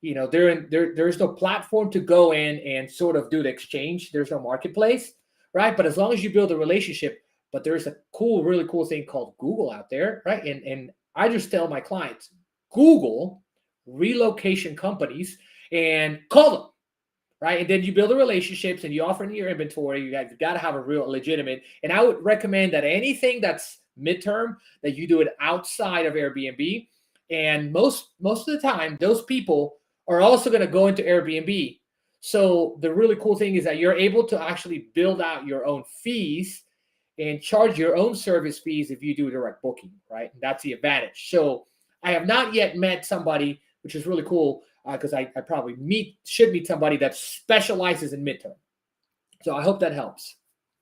there's no platform to go in and sort of do the exchange. There's no marketplace, right? But as long as you build a relationship, but there's a really cool thing called Google out there, right? And I just tell my clients, Google relocation companies and call them, right? And then you build the relationships and you offer in your inventory. You got to have a real legitimate. And I would recommend that anything that's midterm, that you do it outside of Airbnb. And most of the time, those people are also going to go into Airbnb. So the really cool thing is that you're able to actually build out your own fees and charge your own service fees if you do direct booking, right? And that's the advantage. So I have not yet met somebody, which is really cool, because I probably should meet somebody that specializes in midterm. So I hope that helps.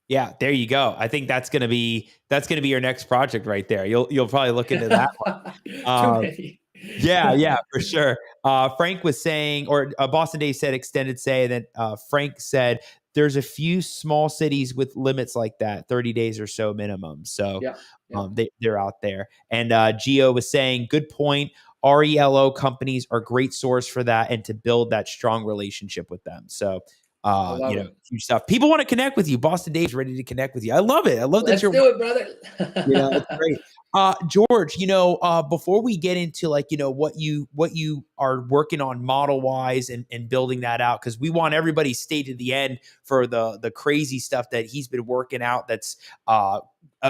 Yeah, there you go. I think that's gonna be your next project right there. You'll probably look into that one. Yeah, for sure. Frank was saying, or Boston Day said extended say, and then Frank said there's a few small cities with limits like that, 30 days or so minimum. So Yeah. Yeah. they're out there. And Gio was saying, good point. RELO companies are great source for that and to build that strong relationship with them. So, I love it. huge stuff. People want to connect with you. Boston Dave's ready to connect with you. I love it. I love that Let's you're, do it, brother. it's great. George, before we get into like, what you are working on model wise and building that out, because we want everybody to stay to the end for the crazy stuff that he's been working out. That's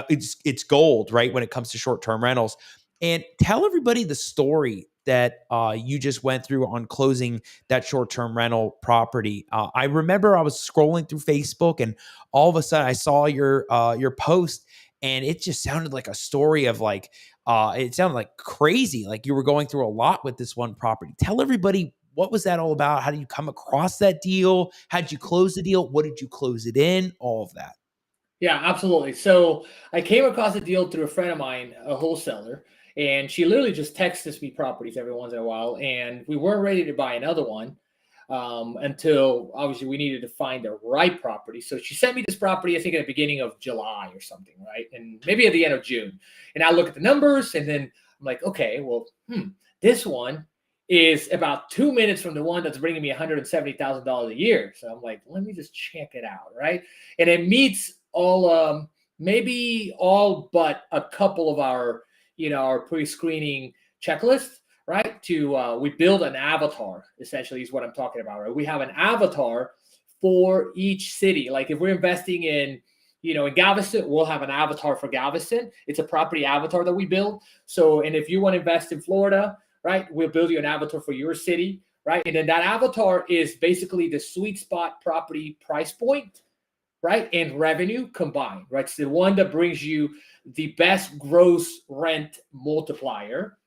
it's gold, right? When it comes to short-term rentals. And tell everybody the story that you just went through on closing that short-term rental property. I remember I was scrolling through Facebook and all of a sudden I saw your post, and it just sounded like a story of like, it sounded like crazy. Like you were going through a lot with this one property. Tell everybody, what was that all about? How did you come across that deal? How did you close the deal? What did you close it in? All of that. Yeah, absolutely. So I came across a deal through a friend of mine, a wholesaler, and she literally just texts me properties every once in a while. And we weren't ready to buy another one until obviously we needed to find the right property. So she sent me this property, I think at the beginning of July or something, right? And maybe at the end of June. And I look at the numbers and then I'm like, okay, well, this one is about 2 minutes from the one that's bringing me $170,000 a year. So I'm like, let me just check it out, right? And it meets all, maybe all but a couple of our, our pre-screening checklist, right? We build an avatar, essentially is what I'm talking about, right? We have an avatar for each city. Like if we're investing in, in Galveston, we'll have an avatar for Galveston. It's a property avatar that we build. So, and if you want to invest in Florida, right, we'll build you an avatar for your city, right? And then that avatar is basically the sweet spot property price point, right, and revenue combined, right? It's the one that brings you the best gross rent multiplier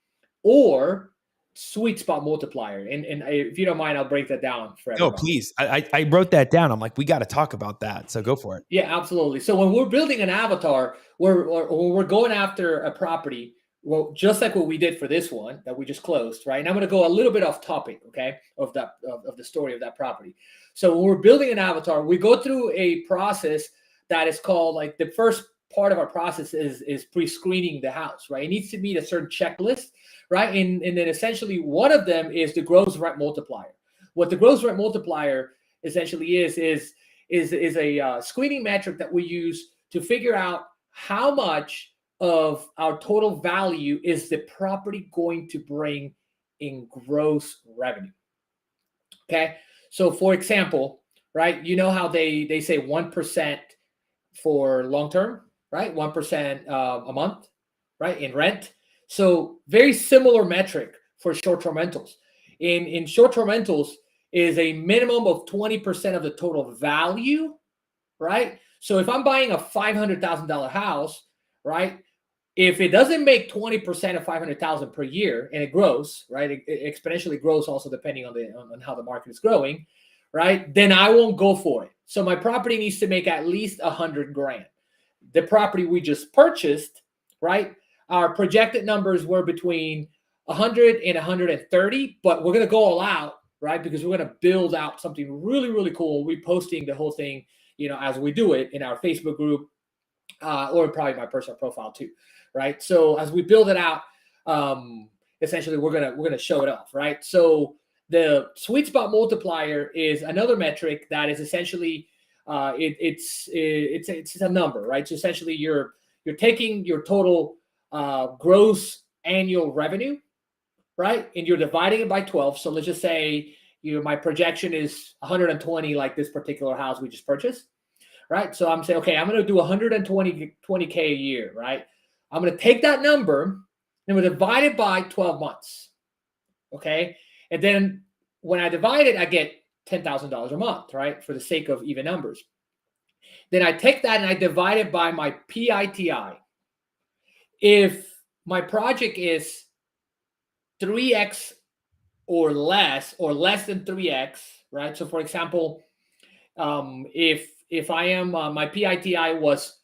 or sweet spot multiplier. And if you don't mind, I'll break that down for everyone. No, please. I wrote that down. I'm like, we got to talk about that. So go for it. Yeah, absolutely. So when we're building an avatar, we're going after a property, well, just like what we did for this one that we just closed, right? And I'm going to go a little bit off topic, okay, of the story of that property. So when we're building an avatar, we go through a process that is called, like, the first part of our process is pre-screening the house, right? It needs to meet a certain checklist, right? And then essentially one of them is the gross rent multiplier. What the gross rent multiplier essentially is a screening metric that we use to figure out how much of our total value is the property going to bring in gross revenue. Okay. So for example, right, you know how they say 1% for long-term, right? 1% a month, right, in rent. So very similar metric for short-term rentals. In short-term rentals is a minimum of 20% of the total value, right? So if I'm buying a $500,000 house, right, if it doesn't make 20% of 500,000 per year and it grows, right, it exponentially grows also depending on how the market is growing, right, then I won't go for it. So my property needs to make at least 100 grand. The property we just purchased, right, our projected numbers were between 100 and 130, but we're going to go all out, right, because we're going to build out something really, really cool. We're posting the whole thing, as we do it in our Facebook group, or probably my personal profile too, right? So as we build it out, essentially we're gonna show it off, right? So the sweet spot multiplier is another metric that is essentially it's a number, right? So essentially you're taking your total gross annual revenue, right, and you're dividing it by 12. So let's just say my projection is 120, like this particular house we just purchased. Right. So I'm saying, okay, I'm going to do 120K a year, right? I'm going to take that number and we'll divide it by 12 months. Okay. And then when I divide it, I get $10,000 a month, right? For the sake of even numbers. Then I take that and I divide it by my PITI. If my project is 3X or less than 3X, right? So for example, if I am, my PITI was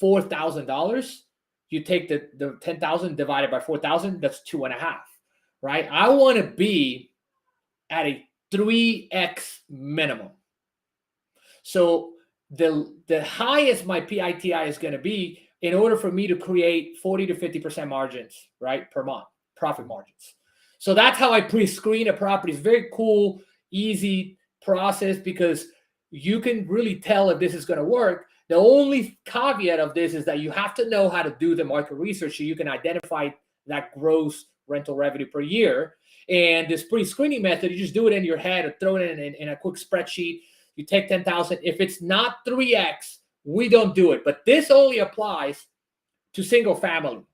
$4,000, you take the 10,000 divided by 4,000, that's 2.5, right? I want to be at a 3x minimum. So the highest my PITI is going to be in order for me to create 40 to 50% margins, right, per month, profit margins. So that's how I pre-screen a property. It's very cool, easy process because you can really tell if this is going to work. The only caveat of this is that you have to know how to do the market research so you can identify that gross rental revenue per year. And this pre-screening method, you just do it in your head or throw it in a quick spreadsheet. You take 10,000. If it's not 3x, we don't do it. But this only applies to single family,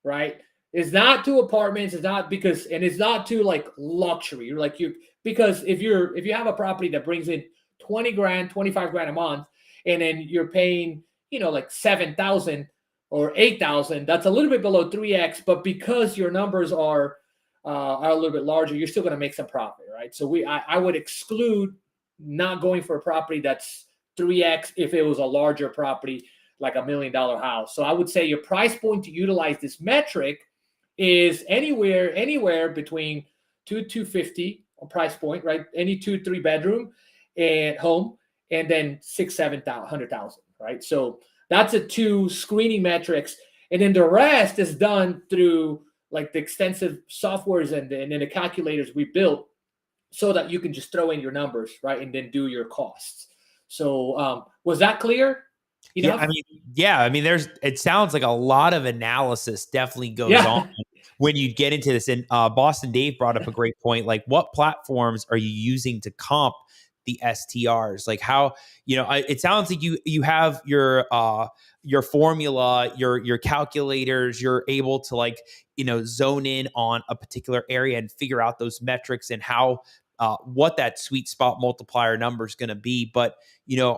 right? It's not to apartments. It's not because, and it's not to like luxury. You're like because if you have a property that brings in 20 grand, 25 grand a month, and then you're paying, like 7,000 or 8,000, that's a little bit below 3x. But because your numbers are a little bit larger, you're still going to make some profit, right? So I would exclude not going for a property that's 3x if it was a larger property like $1 million house. So I would say your price point to utilize this metric is anywhere between $250 price point, right? Any 2-3 bedroom and home, and then $600,000-$700,000, right? So that's the 2 screening metrics, and then the rest is done through like the extensive softwares and the calculators we built, so that you can just throw in your numbers, right, and then do your costs. So was that clear? Yeah, I mean, it sounds like a lot of analysis definitely goes on when you get into this. And Boston Dave brought up a great point. Like, what platforms are you using to comp the STRs? Like, how, it sounds like you have your formula, your calculators, you're able to like, zone in on a particular area and figure out those metrics and how what that sweet spot multiplier number is going to be. But,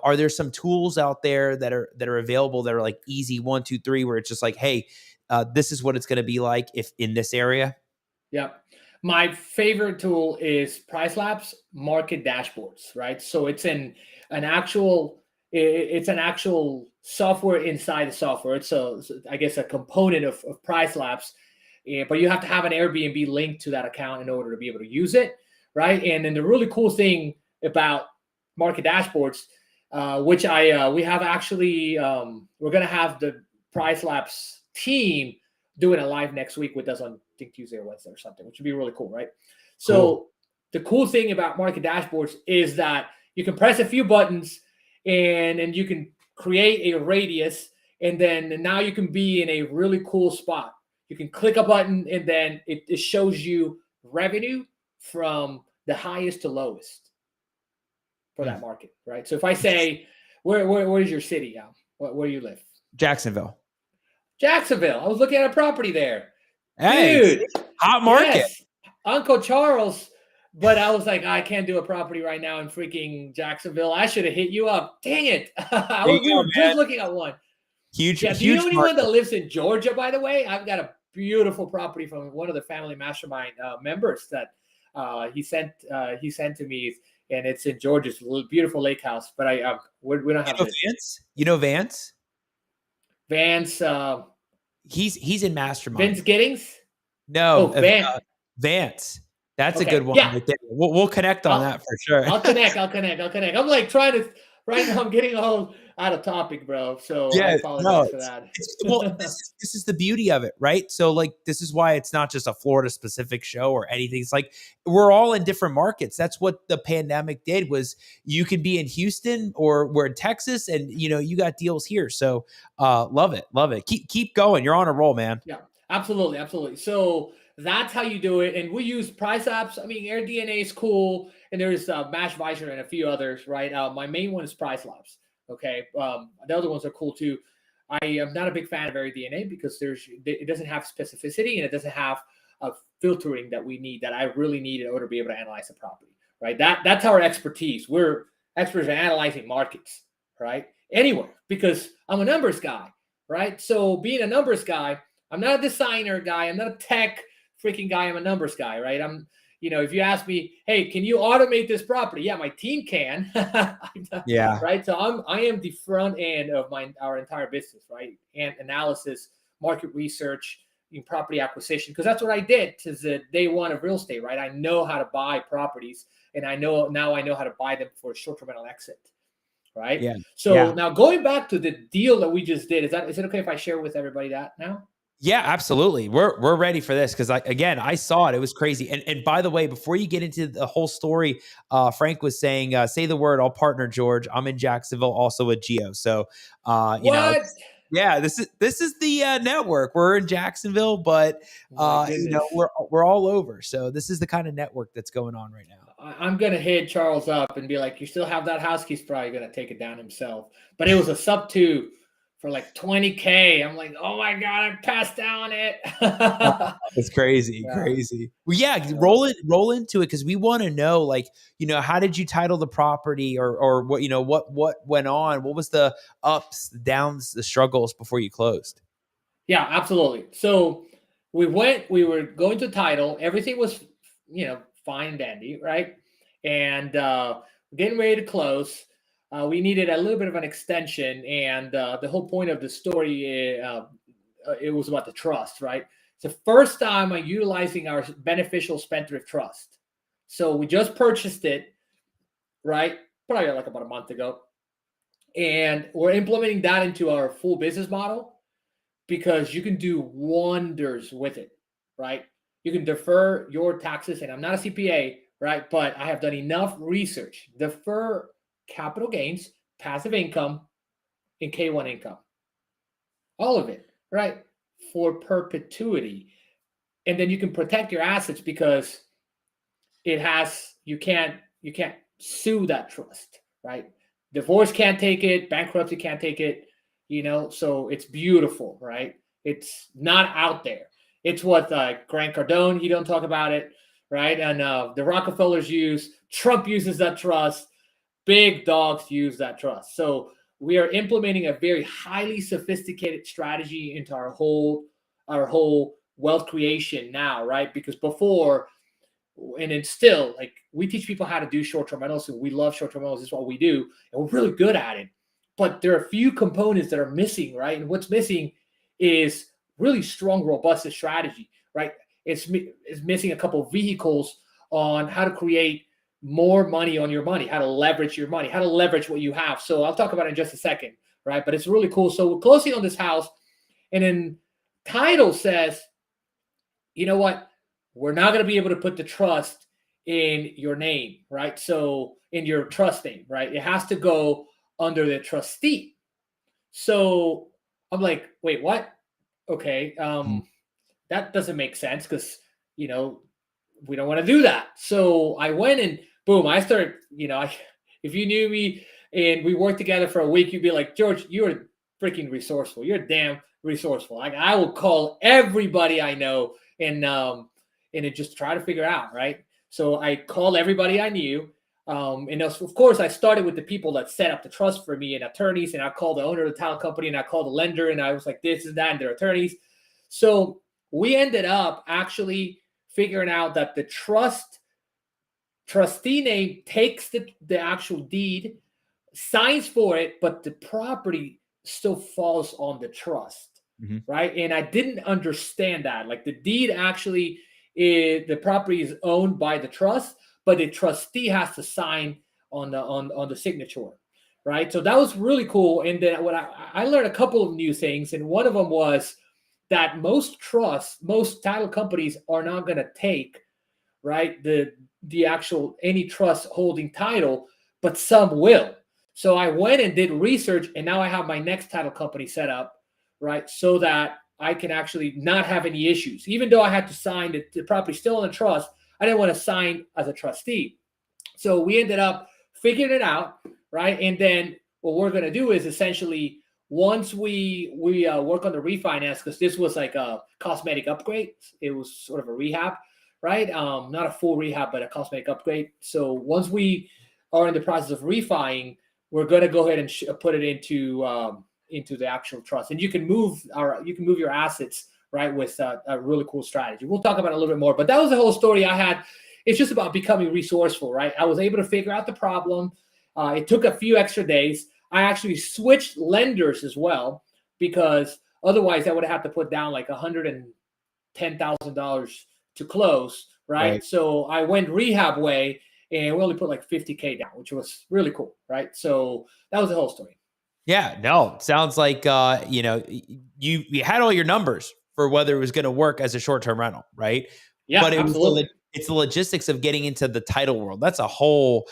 are there some tools out there that are available that are like easy 1, 2, 3, where it's just like, hey, this is what it's going to be like if in this area? Yeah. My favorite tool is PriceLab's market dashboards, right? So it's an actual software inside the software. It's I guess a component of PriceLab's, but you have to have an Airbnb link to that account in order to be able to use it, right? And then the really cool thing about market dashboards, which we have actually, we're going to have the PriceLab's team doing a live next week with us on, I think, Tuesday or Wednesday or something, which would be really cool, right? So the cool thing about market dashboards is that you can press a few buttons and you can create a radius, and then now you can be in a really cool spot. You can click a button and then it shows you revenue from the highest to lowest for that market, right? So if I say, where is your city, Al? Where do you live? Jacksonville. I was looking at a property there. Hey, dude, hot market. Yes, Uncle Charles. But I was like, I can't do a property right now in freaking Jacksonville. I should have hit you up. Dang it. We were just looking at one. Huge. Do you know anyone that lives in Georgia, by the way? I've got a beautiful property from one of the family mastermind members that he sent to me, and it's in Georgia. It's a beautiful lake house. But we don't have Vance? You know Vance? Vance. He's in Mastermind. Vince Giddings? No, Vance. Vance. That's a good one. Yeah. Right there. We'll connect on that for sure. I'll connect. I'm like trying to right now. I'm getting all out of topic, bro. So I apologize for that. This is the beauty of it, right? So like, this is why it's not just a Florida specific show or anything. It's like we're all in different markets. That's what the pandemic did. Was you can be in Houston or we're in Texas, and you got deals here. So love it. Keep going. You're on a roll, man. Yeah, absolutely. So that's how you do it. And we use price apps. I mean, AirDNA is cool. And there's Mashvisor and a few others, right? My main one is PriceLabs. Okay. The other ones are cool too. I am not a big fan of AirDNA because it doesn't have specificity and it doesn't have a filtering that we need, that I really need in order to be able to analyze the property, right? That's our expertise. We're experts at analyzing markets, right? Anyway, because I'm a numbers guy, right? So being a numbers guy, I'm not a designer guy. I'm not a tech freaking guy. I'm a numbers guy, right? If you ask me, hey, can you automate this property? Yeah, my team can. Yeah. Right. So I am the front end of our entire business, right? And analysis, market research, in property acquisition, because that's what I did since the day one of real estate, right? I know how to buy properties, and I know how to buy them for a short-term rental exit, right? Yeah. So now going back to the deal that we just did, is it okay if I share with everybody that now? Yeah, absolutely. We're ready for this because I saw it. It was crazy. And by the way, before you get into the whole story, Frank was saying, say the word, I'll partner George. I'm in Jacksonville, also with Geo. So you know, What? yeah, this is the network. We're in Jacksonville, but My you know, goodness. we're all over. So this is the kind of network that's going on right now. I'm gonna hit Charles up and be like, "You still have that house?" He's probably gonna take it down himself. But it was a sub 2 for like 20K. I'm like, "Oh my god, I passed down it." It's crazy, Yeah. crazy. Well, yeah, roll into it because we want to know, like, you know, how did you title the property, or what, you know, what went on? What was the ups, the downs, the struggles before you closed? Yeah, absolutely. So we were going to title. Everything was, fine and dandy, right? And getting ready to close. We needed a little bit of an extension, and the whole point of the story, it was about the trust, right? It's the first time I'm utilizing our beneficial spendthrift trust. So we just purchased it, right? Probably like about a month ago, and we're implementing that into our full business model because you can do wonders with it, right? You can defer your taxes, and I'm not a CPA, right? But I have done enough research. Defer capital gains, passive income, and K1 income. All of it, right? For perpetuity. And then you can protect your assets because you can't sue that trust, right? Divorce can't take it, bankruptcy can't take it, so it's beautiful, right? It's not out there. It's what Grant Cardone, he don't talk about it, right? And the Rockefellers use, Trump uses that trust, big dogs use that trust. So we are implementing a very highly sophisticated strategy into our whole wealth creation now, right? Because before, and it's still, like, we teach people how to do short-term rentals, and we love short-term rentals. This is what we do, and we're really good at it. But there are a few components that are missing, right? And what's missing is really strong, robust strategy, right? It's missing a couple of vehicles on how to create more money on your money, how to leverage your money, how to leverage what you have. So I'll talk about it in just a second, right? But it's really cool. So we're closing on this house, and then title says, you know what? We're not going to be able to put the trust in your name, right? So in your trust name, right? It has to go under the trustee. So I'm like, wait, what? Okay. That doesn't make sense because, we don't want to do that. So I went and boom, I started, if you knew me and we worked together for a week, you'd be like, George, you're freaking resourceful. You're damn resourceful. Like, I will call everybody I know and it just try to figure out, right? So I called everybody I knew. And of course, I started with the people that set up the trust for me and attorneys. And I called the owner of the title company, and I called the lender, and I was like, this and that, and their attorneys. So we ended up actually figuring out that the trustee name takes the actual deed, signs for it, but the property still falls on the trust, right? And I didn't understand that. Like, the deed actually the property is owned by the trust, but the trustee has to sign on the signature, right? So that was really cool. And then what I learned a couple of new things, and one of them was that most title companies are not going to take, right, the actual any trust holding title, but some will. So I went and did research, and now I have my next title company set up, right, so that I can actually not have any issues. Even though I had to sign the property still in the trust, I didn't want to sign as a trustee. So we ended up figuring it out, right? And then what we're going to do is essentially, once we work on the refinance, because this was like a cosmetic upgrade. It was sort of a rehab, right? Not a full rehab, but a cosmetic upgrade. So once we are in the process of refining, we're going to go ahead and put it into the actual trust, and you can move your assets, right, with a really cool strategy. We'll talk about it a little bit more, but that was the whole story I had. It's just about becoming resourceful, right? I was able to figure out the problem. It took a few extra days. I actually switched lenders as well, because otherwise I would have to put down like $150,000 $10,000 to close, right? So I went rehab way, and we only put like $50K down, which was really cool, right? So that was the whole story. Yeah, no, sounds like you had all your numbers for whether it was going to work as a short-term rental, right? Yeah, But absolutely. it's the logistics of getting into the title world. That's a whole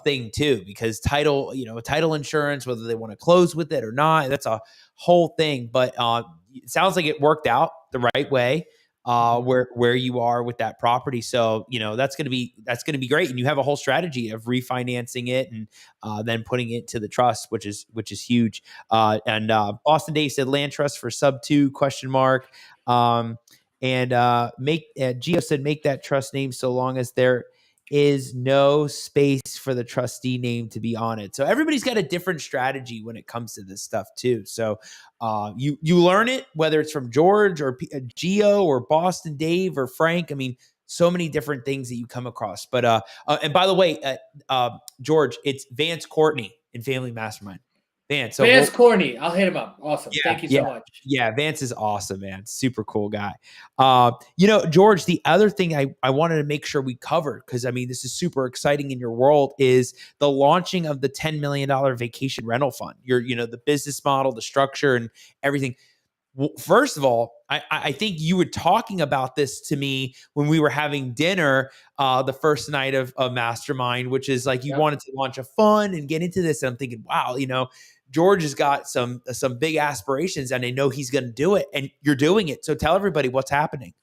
thing too, because title insurance, whether they want to close with it or not, that's a whole thing. But it sounds like it worked out the right way. Where you are with that property. So, that's going to be great. And you have a whole strategy of refinancing it and then putting it to the trust, which is huge. And Boston Dave said land trust for sub 2 ? Geo said make that trust name so long as there is no space for the trustee name to be on it. So everybody's got a different strategy when it comes to this stuff too. So you learn it, whether it's from George or Geo or Boston Dave or Frank. I mean, so many different things that you come across. But and by the way, George, it's Vance Courtney in Family Mastermind. Vance Courtney, I'll hit him up. Awesome. Thank you so much. Yeah, Vance is awesome, man. Super cool guy. George, the other thing I wanted to make sure we covered, because I mean, this is super exciting in your world, is the launching of the $10 million vacation rental fund. The business model, the structure, and everything. Well, first of all, I think you were talking about this to me when we were having dinner the first night of Mastermind, which is like you wanted to launch a fund and get into this. And I'm thinking, wow, George has got some big aspirations, and I know he's going to do it, and you're doing it. So tell everybody what's happening.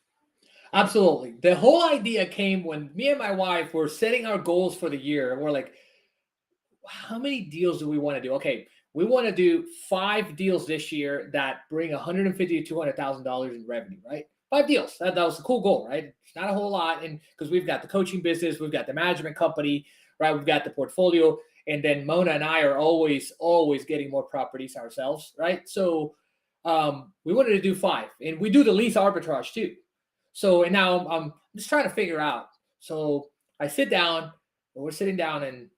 Absolutely. The whole idea came when me and my wife were setting our goals for the year, and we're like, how many deals do we want to do? Okay, we want to do 5 deals this year that bring $150,000 to $200,000 in revenue, right? 5 deals. That was a cool goal, right? It's not a whole lot, and because we've got the coaching business, we've got the management company, right? We've got the portfolio. And then Mona and I are always getting more properties ourselves, right? So we wanted to do 5. And we do the lease arbitrage too. So, and now I'm just trying to figure out. So I sit down, and we're sitting down and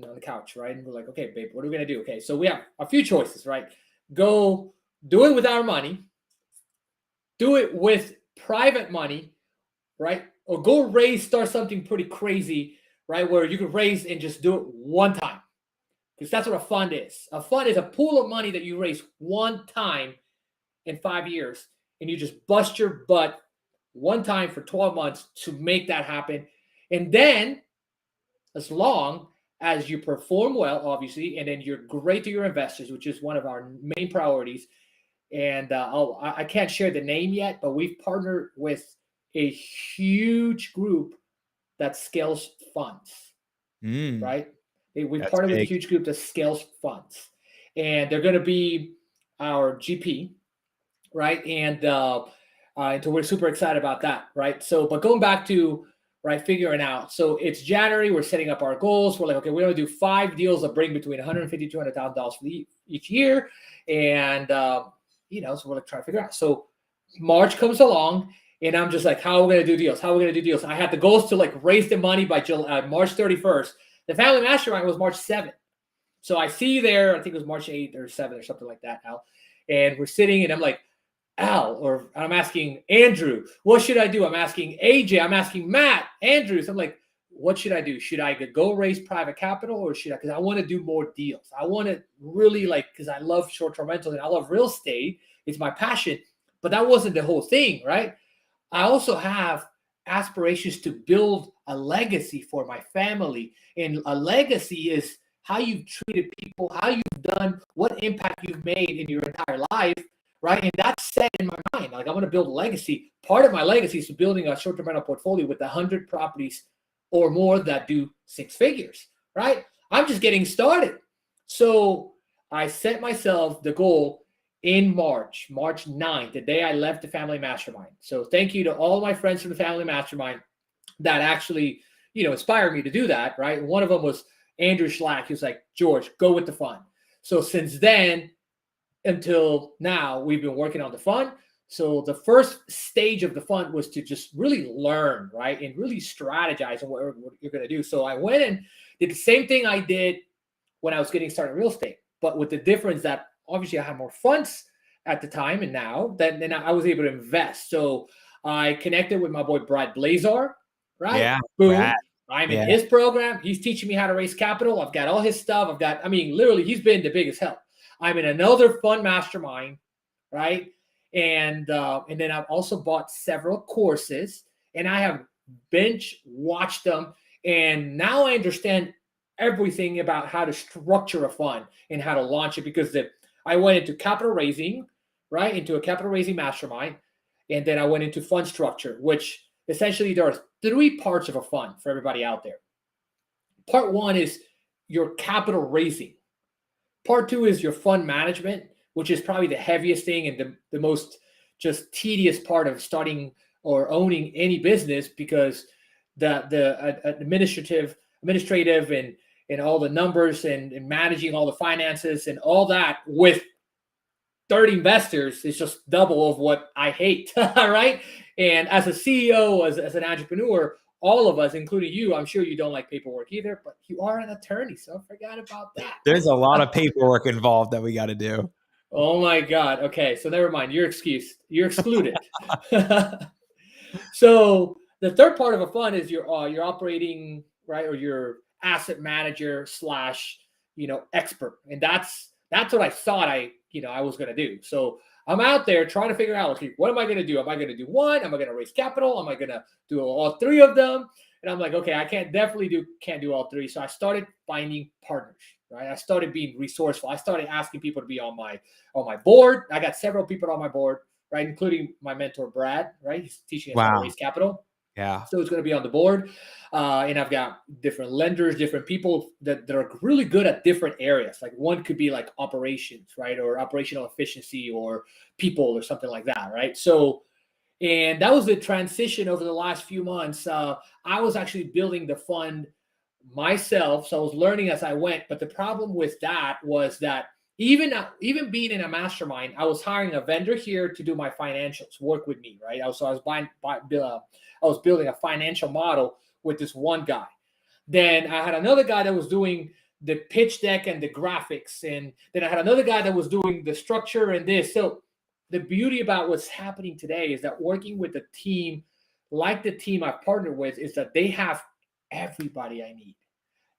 on the couch, right? And we're like, okay, babe, what are we going to do? Okay, so we have a few choices, right? Go do it with our money, do it with private money, right? Or go start something pretty crazy, right? Where you could raise and just do it one time. Because that's what a fund is. A fund is a pool of money that you raise one time in 5 years. And you just bust your butt one time for 12 months to make that happen. And then, as long as you perform well, obviously, and then you're great to your investors, which is one of our main priorities. And I can't share the name yet, but we've partnered with a huge group that scales funds, right? We've partnered with a huge group that scales funds, and they're going to be our GP, right? And so we're super excited about that, right? So, but going back to figuring out. So it's January. We're setting up our goals. We're like, okay, we're going to do 5 deals that bring between $150,000 to $200,000 for each year, and so we're like trying to figure out. So March comes along. And I'm just like, how are we going to do deals? How are we going to do deals? I had the goals to raise the money by March 31st. The family mastermind was March 7th. So I see you there, I think it was March 8th or 7th or something like that, Al. And we're sitting and I'm like, Al, or I'm asking Andrew, what should I do? I'm asking AJ, I'm asking Matt, Andrew. So I'm like, what should I do? Should I go raise private capital, or should I, because I want to do more deals. I want to really because I love short-term rentals and I love real estate. It's my passion. But that wasn't the whole thing, right? I also have aspirations to build a legacy for my family. And a legacy is how you've treated people, how you've done, what impact you've made in your entire life, right? And that's set in my mind. Like, I want to build a legacy. Part of my legacy is building a short-term rental portfolio with 100 properties or more that do 6 figures, right? I'm just getting started. So I set myself the goal in March 9th, the day I left the Family Mastermind. So thank you to all my friends from the Family Mastermind that actually, inspired me to do that, right? One of them was Andrew Schlack. He was like, George, go with the fund. So since then until now, we've been working on the fund. So the first stage of the fund was to just really learn, right? And really strategize on what you're going to do. So I went and did the same thing I did when I was getting started in real estate, but with the difference that obviously I had more funds at the time, and now then I was able to invest. So I connected with my boy Brad Blazar, right? Yeah, Boom. Brad. I'm in Yeah. his program. He's teaching me how to raise capital. I've got all his stuff. Literally, he's been the biggest help. I'm in another fun mastermind, right? And then I've also bought several courses, and I have binge watched them, and now I understand everything about how to structure a fund and how to launch it, because I went into capital raising, right? Into a capital raising mastermind. And then I went into fund structure, which essentially there are 3 parts of a fund for everybody out there. Part 1 is your capital raising. Part 2 is your fund management, which is probably the heaviest thing and the most just tedious part of starting or owning any business, because the administrative and all the numbers and managing all the finances and all that with 30 investors is just double of what I hate, right? And as a CEO, as an entrepreneur, all of us, including you, I'm sure you don't like paperwork either, but you are an attorney, so forget about that. There's a lot of paperwork involved that we got to do. Oh my God. Okay, so never mind. You're excused. You're excluded. So the third part of a fund is your operating, right, or your asset manager / expert, and that's what I thought I was going to do. So I'm out there trying to figure out, okay, what am I going to do? Am I going to do one? Am I going to raise capital? Am I going to do all 3 of them? And I'm like, okay, I can't do all 3. So I started finding partners, right? I started being resourceful. I started asking people to be on my board. I got several people on my board, right, including my mentor Brad, right? He's teaching us how to raise capital. Yeah. So it's going to be on the board. And I've got different lenders, different people that are really good at different areas. Like one could be like operations, right? Or operational efficiency or people or something like that, right? So, and that was the transition over the last few months. I was actually building the fund myself. So I was learning as I went. But the problem with that was that even being in a mastermind, I was hiring a vendor here to do my financials, work with me, right? I was building a financial model with this one guy. Then I had another guy that was doing the pitch deck and the graphics. And then I had another guy that was doing the structure and this. So the beauty about what's happening today is that working with a team like the team I've partnered with is that they have everybody I need.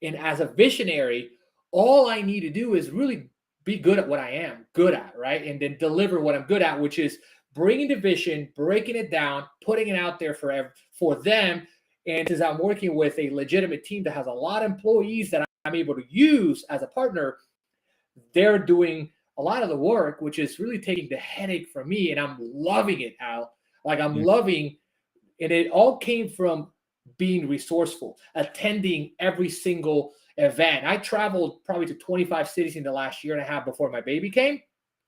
And as a visionary, all I need to do is really be good at what I am good at, right? And then deliver what I'm good at, which is bringing the vision, breaking it down, putting it out there for them. And since I'm working with a legitimate team that has a lot of employees that I'm able to use as a partner, they're doing a lot of the work, which is really taking the headache from me. And I'm loving it, Al. Like I'm loving, and it all came from being resourceful, attending every single event. I traveled probably to 25 cities in the last year and a half before my baby came.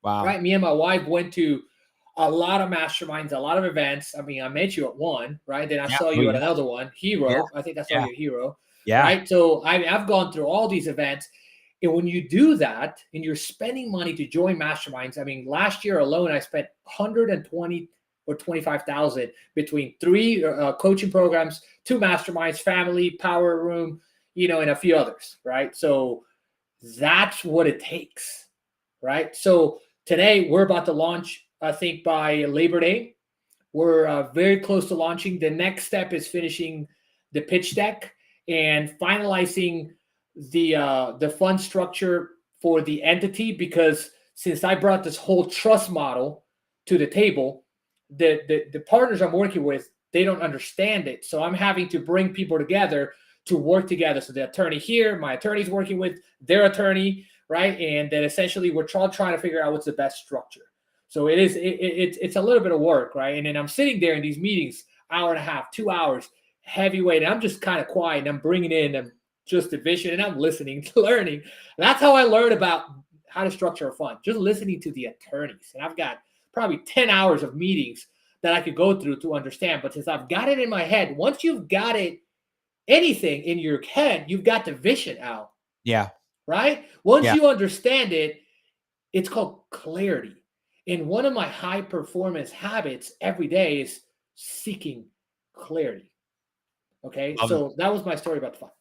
Wow. Right. Me and my wife went to a lot of masterminds, a lot of events. I mean, I met you at one, right? Then I saw you at another one, Hero. Yeah. I think that's why you're Hero. Yeah. Right. So I've gone through all these events. And when you do that and you're spending money to join masterminds, I mean, last year alone, I spent $120,000 or $25,000 between 3 coaching programs, 2 masterminds, family, power room, and a few others. Right. So that's what it takes. Right. So today we're about to launch, I think by Labor Day. We're very close to launching. The next step is finishing the pitch deck and finalizing the fund structure for the entity, because since I brought this whole trust model to the table, the partners I'm working with, they don't understand it. So I'm having to bring people together to work together. So the attorney here, my attorney's working with their attorney, right? And then essentially we're trying to figure out what's the best structure. So it's a little bit of work, right? And then I'm sitting there in these meetings, hour and a half, 2 hours, heavyweight. And I'm just kind of quiet and I'm bringing in just the vision and I'm listening, learning. That's how I learned about how to structure a fund, just listening to the attorneys. And I've got probably 10 hours of meetings that I could go through to understand. But since I've got it in my head, once you've got anything in your head, you've got the vision out. Yeah. Right? Once you understand it, it's called clarity. And one of my high performance habits every day is seeking clarity. Okay. So that was my story about the fund.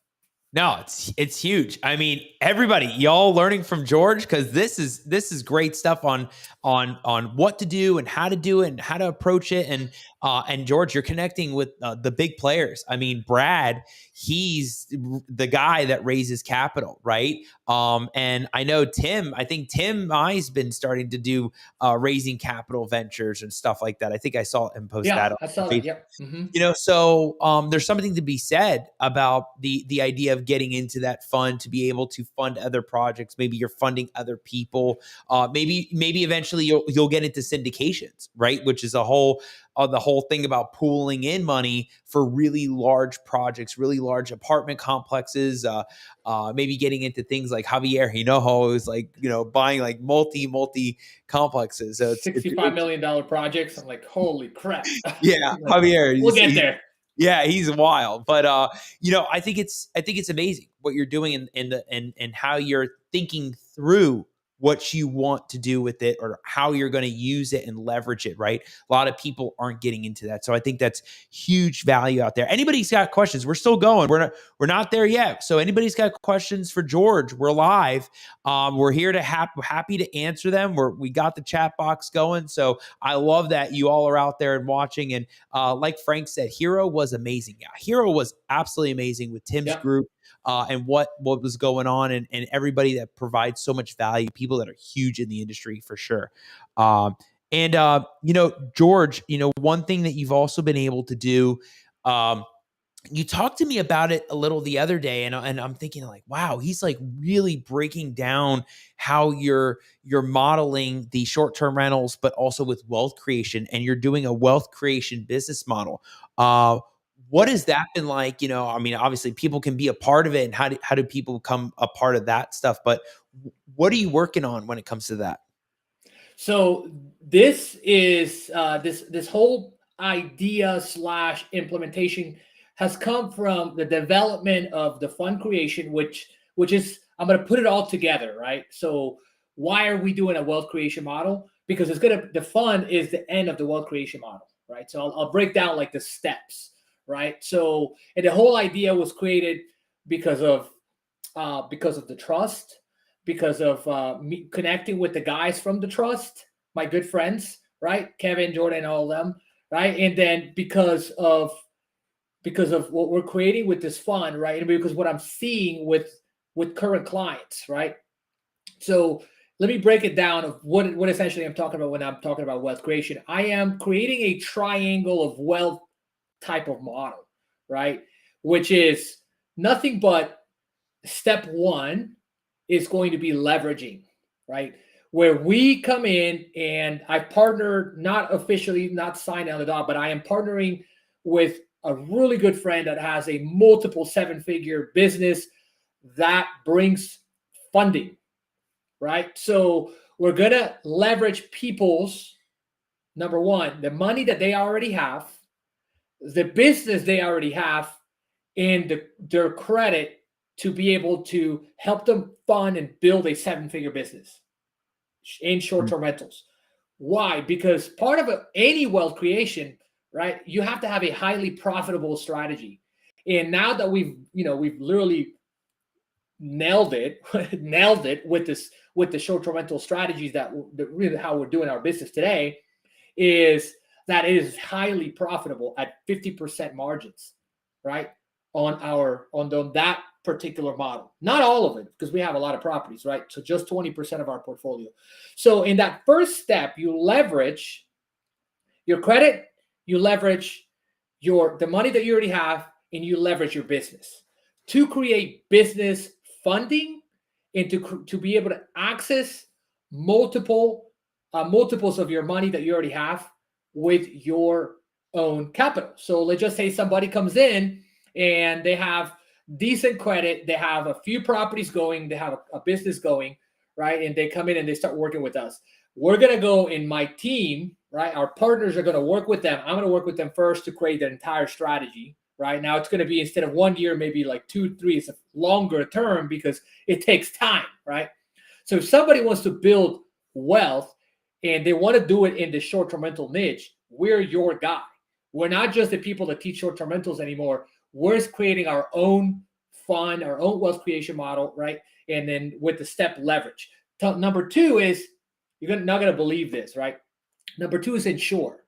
No, it's huge. I mean, everybody, y'all learning from George, because this is great stuff on what to do and how to do it and how to approach it. And And George, you're connecting with the big players. I mean, Brad, he's the guy that raises capital, right? And I know Tim, I think Tim I's been starting to do raising capital ventures and stuff like that. I think I saw him post that Yeah, on I saw Facebook. that. Yep. Mm-hmm. So there's something to be said about the idea of getting into that fund to be able to fund other projects. Maybe you're funding other people. Maybe eventually you'll get into syndications, right? Which is the whole thing about pooling in money for really large projects, really large apartment complexes. Maybe getting into things like Javier Hinojo is like buying like multi complexes. So it's $65 million projects. I'm like, holy crap. yeah, Like, Javier. we'll get there. Yeah, he's wild. But I think it's amazing what you're doing and how you're thinking through what you want to do with it or how you're going to use it and leverage it, right? A lot of people aren't getting into that. So I think that's huge value out there. Anybody's got questions, we're still going. We're not there yet. So anybody's got questions for George, we're live. We're here to happy to answer them. We got the chat box going. So I love that you all are out there and watching. And like Frank said, Hero was amazing. Yeah, Hero was absolutely amazing with Tim's group. And what was going on and everybody that provides so much value, people that are huge in the industry for sure. George, one thing that you've also been able to do, you talked to me about it a little the other day, and I'm thinking like, wow, he's like really breaking down how you're modeling the short-term rentals, but also with wealth creation, and you're doing a wealth creation business model. What has that been like? I mean, obviously people can be a part of it, and how do people become a part of that stuff? But what are you working on when it comes to that? So this is this whole idea / implementation has come from the development of the fund creation, which is, I'm going to put it all together, right? So why are we doing a wealth creation model? Because the fund is the end of the wealth creation model, right? So I'll break down like the steps. Right. So, and the whole idea was created because of the trust, because of me connecting with the guys from the trust, my good friends, right? Kevin, Jordan, all of them, right? And then because of what we're creating with this fund, right? And because what I'm seeing with current clients, right? So let me break it down of what essentially I'm talking about when I'm talking about wealth creation. I am creating a triangle of wealth type of model, right? Which is nothing but step one is going to be leveraging, right? Where we come in and I partner, not officially, not signed on the dot, but I am partnering with a really good friend that has a multiple 7-figure business that brings funding, right? So we're going to leverage people's, number one, the money that they already have, the business they already have, and their credit to be able to help them fund and build a 7-figure business in short-term rentals. Why? Because part of any wealth creation, right, you have to have a highly profitable strategy. And now that we've literally nailed it with the short-term rental strategies that really how we're doing our business today, is that it is highly profitable at 50% margins, right? On that particular model. Not all of it, because we have a lot of properties, right? So just 20% of our portfolio. So in that first step, you leverage your credit, you leverage the money that you already have, and you leverage your business to create business funding and to be able to access multiples of your money that you already have with your own capital. So let's just say somebody comes in and they have decent credit, they have a few properties going, they have a business going, right? And they come in and they start working with us. We're going to go in my team, right? Our partners are going to work with them. I'm going to work with them first to create the entire strategy, right? Now it's going to be, instead of 1 year, maybe like 2, 3, it's a longer term because it takes time, right? So if somebody wants to build wealth and they want to do it in the short-term rental niche, we're your guy. We're not just the people that teach short-term rentals anymore. We're creating our own fund, our own wealth creation model, right? And then with the step leverage. Number two is, you're not going to believe this, right? Number two is insure.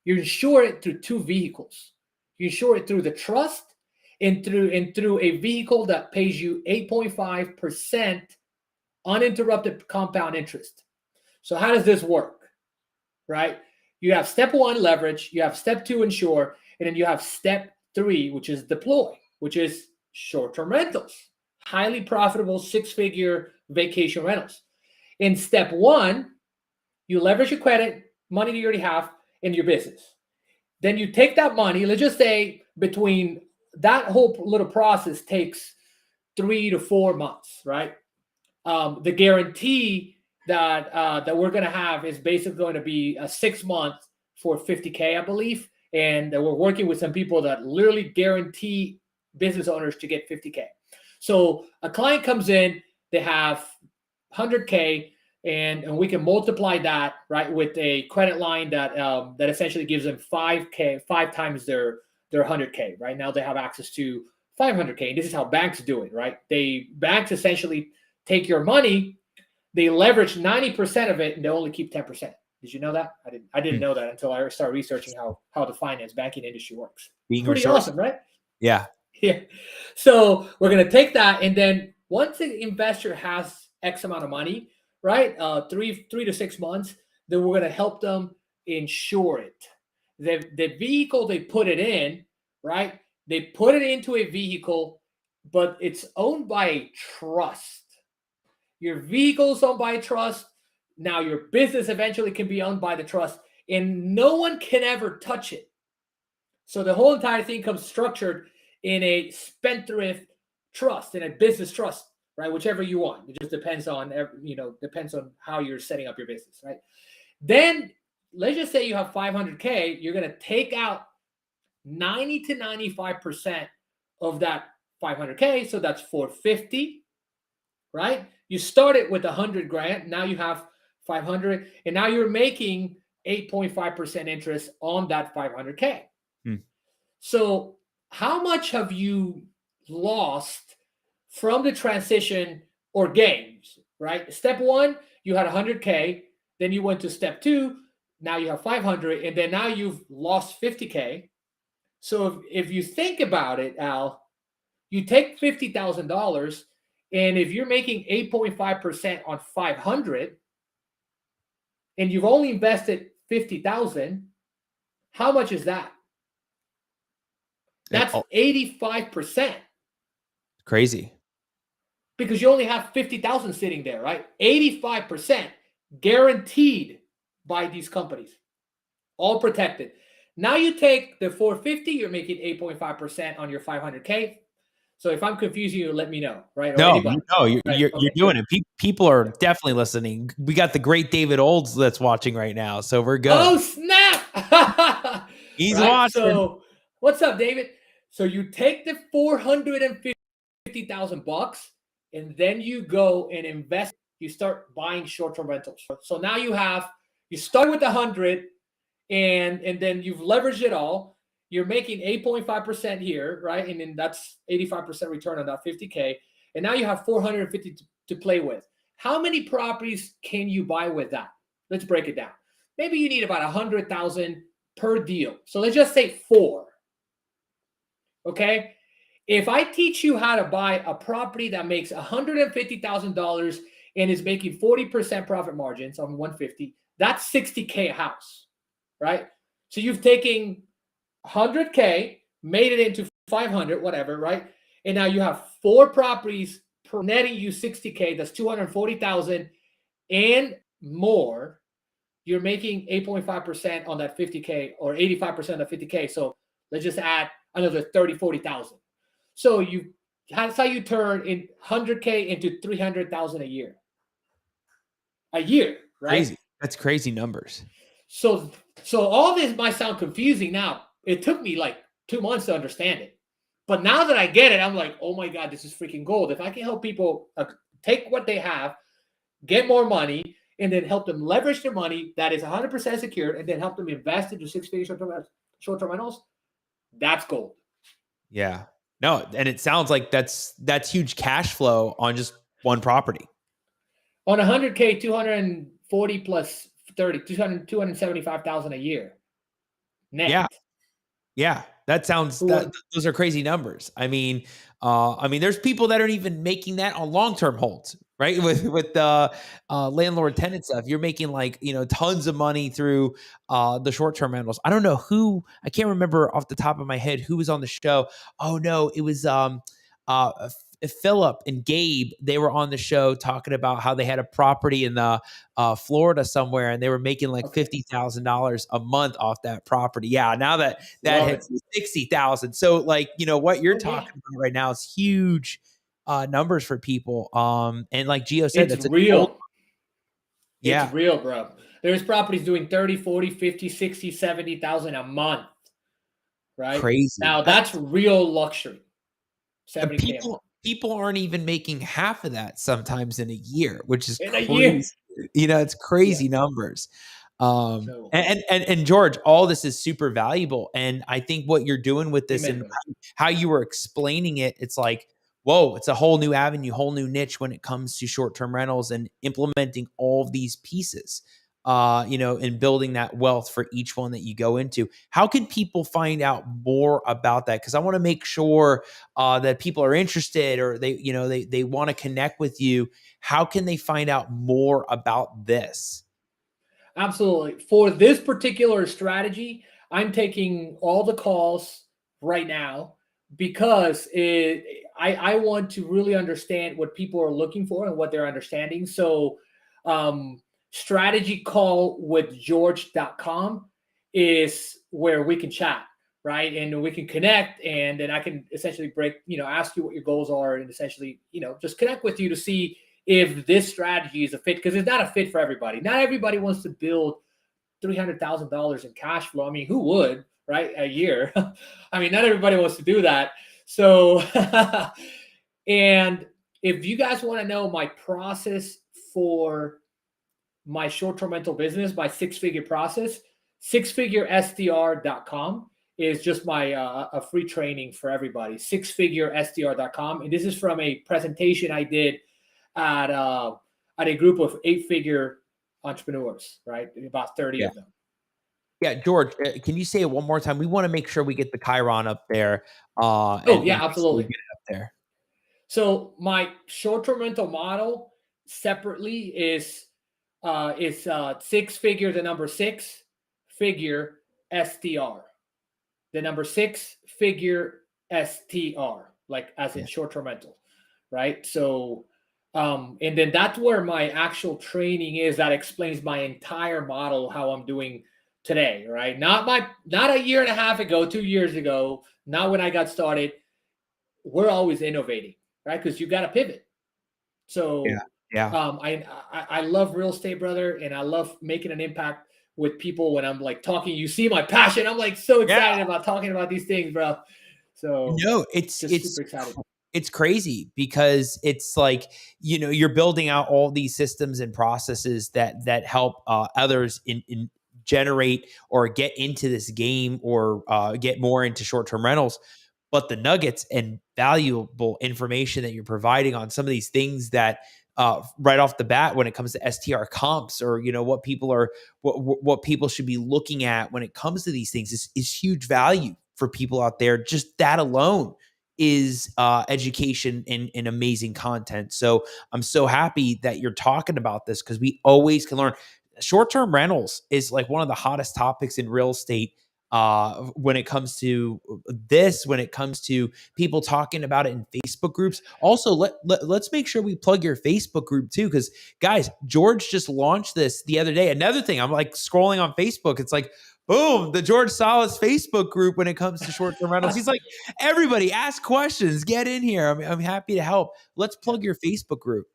You insure it through two vehicles. You insure it through the trust and through a vehicle that pays you 8.5% uninterrupted compound interest. So how does this work? Right? You have step 1, leverage, you have step 2, insure, and then you have step 3, which is deploy, which is short-term rentals, highly profitable 6-figure vacation rentals. In step 1, you leverage your credit, money that you already have in your business. Then you take that money, let's just say between that whole little process takes 3 to 4 months, right? The guarantee that we're going to have is basically going to be a 6 month for $50K, I believe. And we're working with some people that literally guarantee business owners to get $50K. So a client comes in, they have $100K, and we can multiply that, right, with a credit line that that essentially gives them 5K, 5 times their 100K. Right now they have access to 500K. And this is how banks do it, right? Banks essentially take your money, they leverage 90% of it, and they only keep 10%. Did you know that? I didn't know that until I started researching how the banking industry works. Pretty awesome, right? Yeah. Yeah. So we're going to take that, and then once the investor has X amount of money, right, 3 to 6 months, then we're going to help them insure it. The vehicle they put it in, right, they put it into a vehicle, but it's owned by a trust. Your vehicle is owned by a trust. Now your business eventually can be owned by the trust, and no one can ever touch it. So the whole entire thing comes structured in a spendthrift trust, in a business trust, right? Whichever you want. It just depends on, depends on how you're setting up your business, right? Then let's just say you have 500K. You're going to take out 90 to 95% of that 500K. So that's 450, right? You started with 100 grand. Now you have 500, and now you're making 8.5% interest on that 500K. So how much have you lost from the transition or gains, right? Step 1, you had 100K. Then you went to step 2. Now you have 500, and then now you've lost 50K. So if you think about it, Al, you take $50,000, and if you're making 8.5% on 500, and you've only invested 50,000, how much is that? That's 85%. Crazy. Because you only have 50,000 sitting there, right? 85% guaranteed by these companies, all protected. Now you take the 450, you're making 8.5% on your 500K. So if I'm confusing you, let me know, right? Or No, anybody. you're doing it. People are definitely listening. We got the great David Olds that's watching right now, so we're good. Oh, snap! He's watching. So what's up, David? So you take the $450,000, and then you go and invest. You start buying short-term rentals. So now you start with 100, and then you've leveraged it all. You're making 8.5% here, right? And then that's 85% return on that 50K. And now you have 450 to play with. How many properties can you buy with that? Let's break it down. Maybe you need about 100,000 per deal. So let's just say 4. Okay. If I teach you how to buy a property that makes $150,000 and is making 40% profit margins on 150, that's $60K a house, right? So you've taken 100K, made it into 500, whatever, right? And now you have 4 properties per netting you 60K. That's 240,000 and more. You're making 8.5% on that 50K or 85% of 50K. So let's just add another 30, 40,000. So that's how you turn in 100K into 300,000 a year. A year, right? Crazy. That's crazy numbers. So all this might sound confusing now. It took me like 2 months to understand it. But now that I get it, I'm like, oh my God, this is freaking gold. If I can help people take what they have, get more money, and then help them leverage their money that is 100% secured, and then help them invest into 6-figure short-term rentals, that's gold. Yeah. No, and it sounds like that's huge cash flow on just one property. On 100K, 240 plus 30, 275,000 a year. net. Yeah. Yeah, that sounds those are crazy numbers. There's people that aren't even making that on long-term holds, right? With landlord tenant stuff, you're making like tons of money through the short-term rentals. I don't know who, I can't remember off the top of my head who was on the show. Oh no, it was Philip and Gabe. They were on the show talking about how they had a property in the Florida somewhere, and they were making like $50,000 a month off that property. Yeah, now that hits 60,000. So like what you're talking about right now is huge numbers for people. And like Gio said, it's real. Yeah, it's real, bro. There's properties doing 30, 40, 50, 60, 70,000 a month, right? crazy. Now that's real luxury. 70K. People aren't even making half of that sometimes in a year, which is in a crazy. year. It's crazy numbers. And George, all this is super valuable. And I think what you're doing with this and how you were explaining it, it's like, whoa, it's a whole new avenue, whole new niche when it comes to short-term rentals and implementing all of these pieces, and building that wealth for each one that you go into. How can people find out more about that? Because I want to make sure that people are interested, or they want to connect with you. How can they find out more about this? Absolutely. For this particular strategy, I'm taking all the calls right now because I want to really understand what people are looking for and what they're understanding. So strategycallwithgeorge.com is where we can chat, right? And we can connect, and then I can essentially ask you what your goals are, and essentially, just connect with you to see if this strategy is a fit, because it's not a fit for everybody. Not everybody wants to build $300,000 in cash flow. I mean, who would, right? A year. I mean, not everybody wants to do that. So, and if you guys want to know my process for my short-term rental business, my six-figure process, sixfiguresdr.com is just my a free training for everybody. Sixfiguresdr.com. And this is from a presentation I did at a group of 8-figure entrepreneurs, right? About 30 of them. Yeah, George, can you say it one more time? We want to make sure we get the Chiron up there. Absolutely. Get it up there. So my short-term rental model separately is 6-figure, the number 6-figure STR. The number 6-figure STR, like as in short-term rental, right? So and then that's where my actual training is. That explains my entire model, how I'm doing today, right? Not a year and a half ago, 2 years ago, not when I got started. We're always innovating, right? Because you got to pivot. So I love real estate, brother, and I love making an impact with people when I'm like talking. You see my passion. I'm like so excited about talking about these things, bro. So it's super excited. It's crazy because it's like, you're building out all these systems and processes that help others in generate or get into this game or get more into short-term rentals. But the nuggets and valuable information that you're providing on some of these things that right off the bat, when it comes to STR comps or, what people should be looking at when it comes to these things is huge value for people out there. Just that alone is education and amazing content. So I'm so happy that you're talking about this, because we always can learn. Short-term rentals is like one of the hottest topics in real estate when it comes to this, when it comes to people talking about it in Facebook groups. Also, let's make sure we plug your Facebook group too, because guys, George just launched this the other day. Another thing, I'm like scrolling on Facebook, it's like, boom, the George Salas Facebook group when it comes to short-term rentals. He's like, everybody ask questions, get in here. I'm happy to help. Let's plug your Facebook group.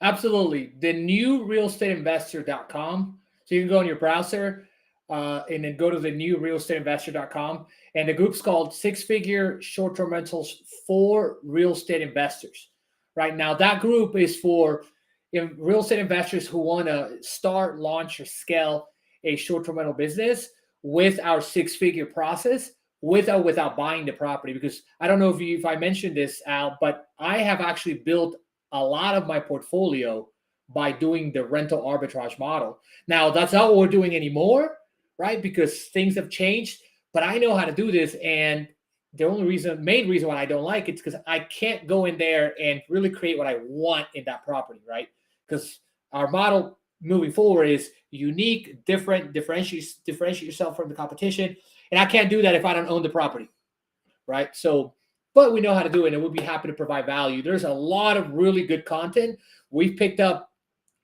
Absolutely. The new realestateInvestor.com. So you can go on your browser and then go to the new realestateInvestor.com. And the group's called 6-Figure Short-Term Rentals for Real Estate Investors. Right now, that group is for real estate investors who want to start, launch, or scale a short-term rental business with our 6-figure process, with or without buying the property. Because I don't know if I mentioned this, Al, but I have actually built a lot of my portfolio by doing the rental arbitrage model. Now, that's not what we're doing anymore. right? Because things have changed, but I know how to do this. And the main reason why I don't like it is because I can't go in there and really create what I want in that property, right? Because our model moving forward is unique, different, differentiate yourself from the competition. And I can't do that if I don't own the property, right? So, but we know how to do it, and we'll be happy to provide value. There's a lot of really good content. We've picked up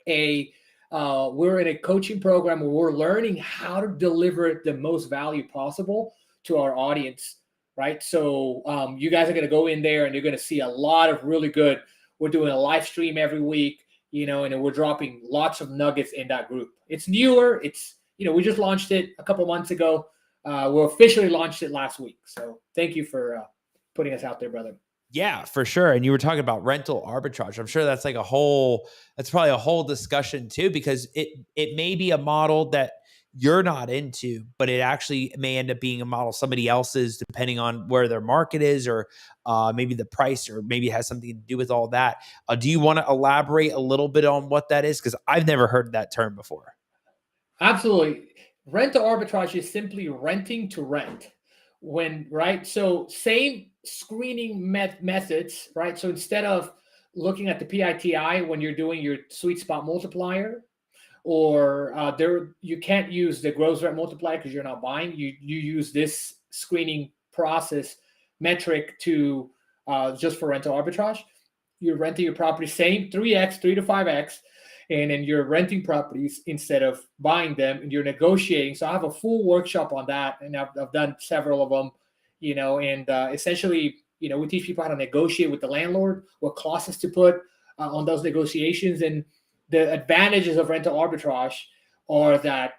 we're in a coaching program where we're learning how to deliver the most value possible to our audience, right? So you guys are going to go in there and you're going to see a lot of really good. We're doing a live stream every week, and we're dropping lots of nuggets in that group. It's newer. It's, we just launched it a couple months ago. We officially launched it last week. So thank you for putting us out there, brother. Yeah, for sure. And you were talking about rental arbitrage. I'm sure that's probably a whole discussion too, because it may be a model that you're not into, but it actually may end up being a model somebody else's, depending on where their market is, or maybe the price, or maybe it has something to do with all that. Do you want to elaborate a little bit on what that is? Because I've never heard that term before. Absolutely. Rental arbitrage is simply renting to rent. Right? So same screening methods, right? So instead of looking at the PITI when you're doing your sweet spot multiplier, or you can't use the gross rent multiplier because you're not buying. You use this screening process metric to just for rental arbitrage. You're renting your property, same 3x, 3 to 5x, and then you're renting properties instead of buying them, and you're negotiating. So I have a full workshop on that, and I've done several of them, and essentially, we teach people how to negotiate with the landlord, what clauses to put on those negotiations. And the advantages of rental arbitrage are that,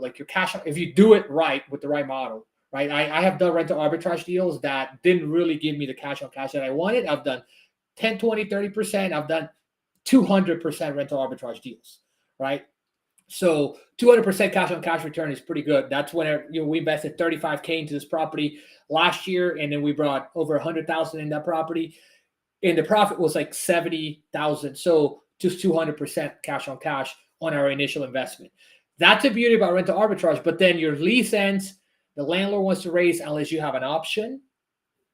like your cash, if you do it right with the right model, right? I have done rental arbitrage deals that didn't really give me the cash on cash that I wanted. I've done 10, 20, 30%. I've done 200% rental arbitrage deals, right? So 200% cash on cash return is pretty good. That's when we invested $35K into this property last year, and then we brought over 100,000 in that property, and the profit was like 70,000. So just 200% cash on cash on our initial investment. That's the beauty about rental arbitrage. But then your lease ends, the landlord wants to raise unless you have an option,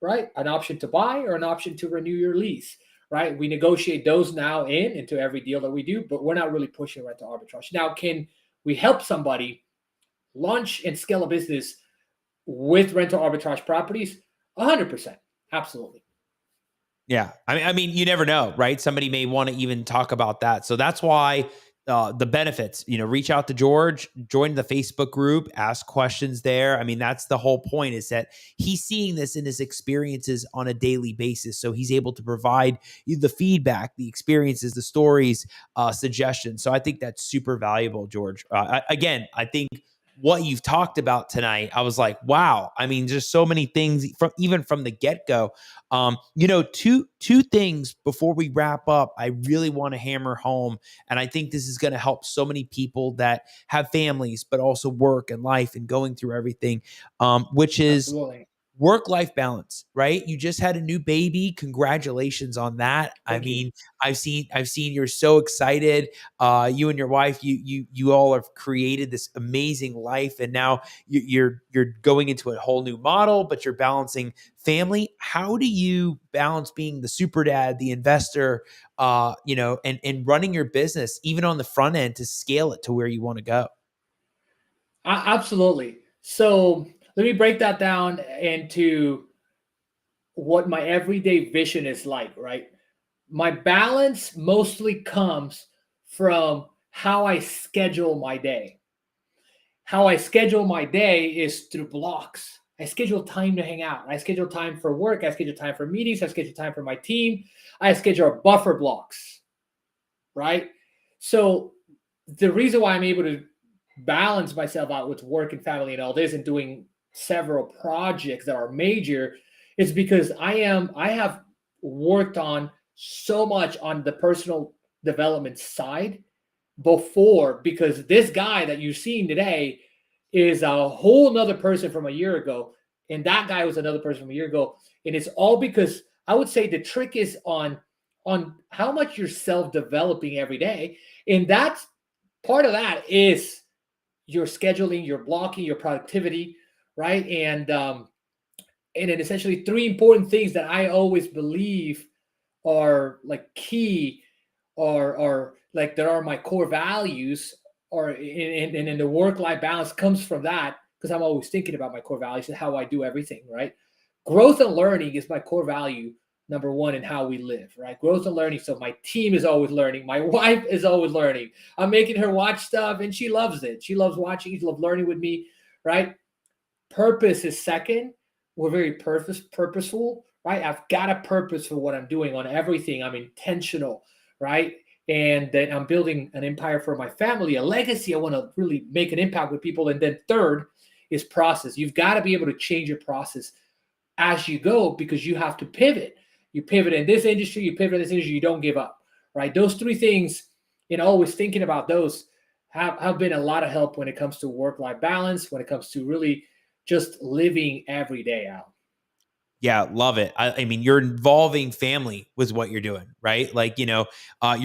right? An option to buy or an option to renew your lease, right? We negotiate those now into every deal that we do, but we're not really pushing rental arbitrage. Now, can we help somebody launch and scale a business with rental arbitrage properties? 100%. Absolutely. Yeah. I mean, you never know, right? Somebody may want to even talk about that. So that's why the benefits, reach out to George, join the Facebook group, ask questions there. I mean, that's the whole point, is that he's seeing this in his experiences on a daily basis. So he's able to provide you the feedback, the experiences, the stories, suggestions. So I think that's super valuable, George. Again, I think what you've talked about tonight, I was like, wow. I mean, just so many things even from the get-go. Two things before we wrap up, I really want to hammer home. And I think this is going to help so many people that have families, but also work and life and going through everything, which is Absolutely. Work-life balance, right? You just had a new baby. Congratulations on that. Thank you. I mean, I've seen you're so excited. You and your wife, you all have created this amazing life, and now you're going into a whole new model, but you're balancing family. How do you balance being the super dad, the investor, and running your business even on the front end to scale it to where you want to go? Absolutely. So let me break that down into what my everyday vision is like, right? My balance mostly comes from how I schedule my day. How I schedule my day is through blocks. I schedule time to hang out. I schedule time for work. I schedule time for meetings. I schedule time for my team. I schedule buffer blocks, right? So the reason why I'm able to balance myself out with work and family and all this and doing several projects that are major is because I have worked on so much on the personal development side before, because this guy that you've seen today is a whole nother person from a year ago, and that guy was another person from a year ago. And it's all because I would say the trick is on how much you're self-developing every day. And that's part of that is your scheduling, your blocking, your productivity, right? And then essentially 3 important things that I always believe are like key, or like there are my core values, or in the work-life balance comes from that, because I'm always thinking about my core values and how I do everything, right? Growth and learning is my core value number one in how we live, right? Growth and learning. So my team is always learning. My wife is always learning. I'm making her watch stuff and she loves it. She loves watching. She loves learning with me, right? Purpose is second. We're very purposeful, right? I've got a purpose for what I'm doing on everything. I'm intentional, right? And then I'm building an empire for my family, a legacy. I want to really make an impact with people. And then third is process. You've got to be able to change your process as you go, because you have to pivot. You pivot in this industry, you pivot in this industry, you don't give up, right? Those 3 things, always thinking about those have been a lot of help when it comes to work-life balance, when it comes to really just living every day out. Yeah, love it. I mean, you're involving family with what you're doing, right? Like, your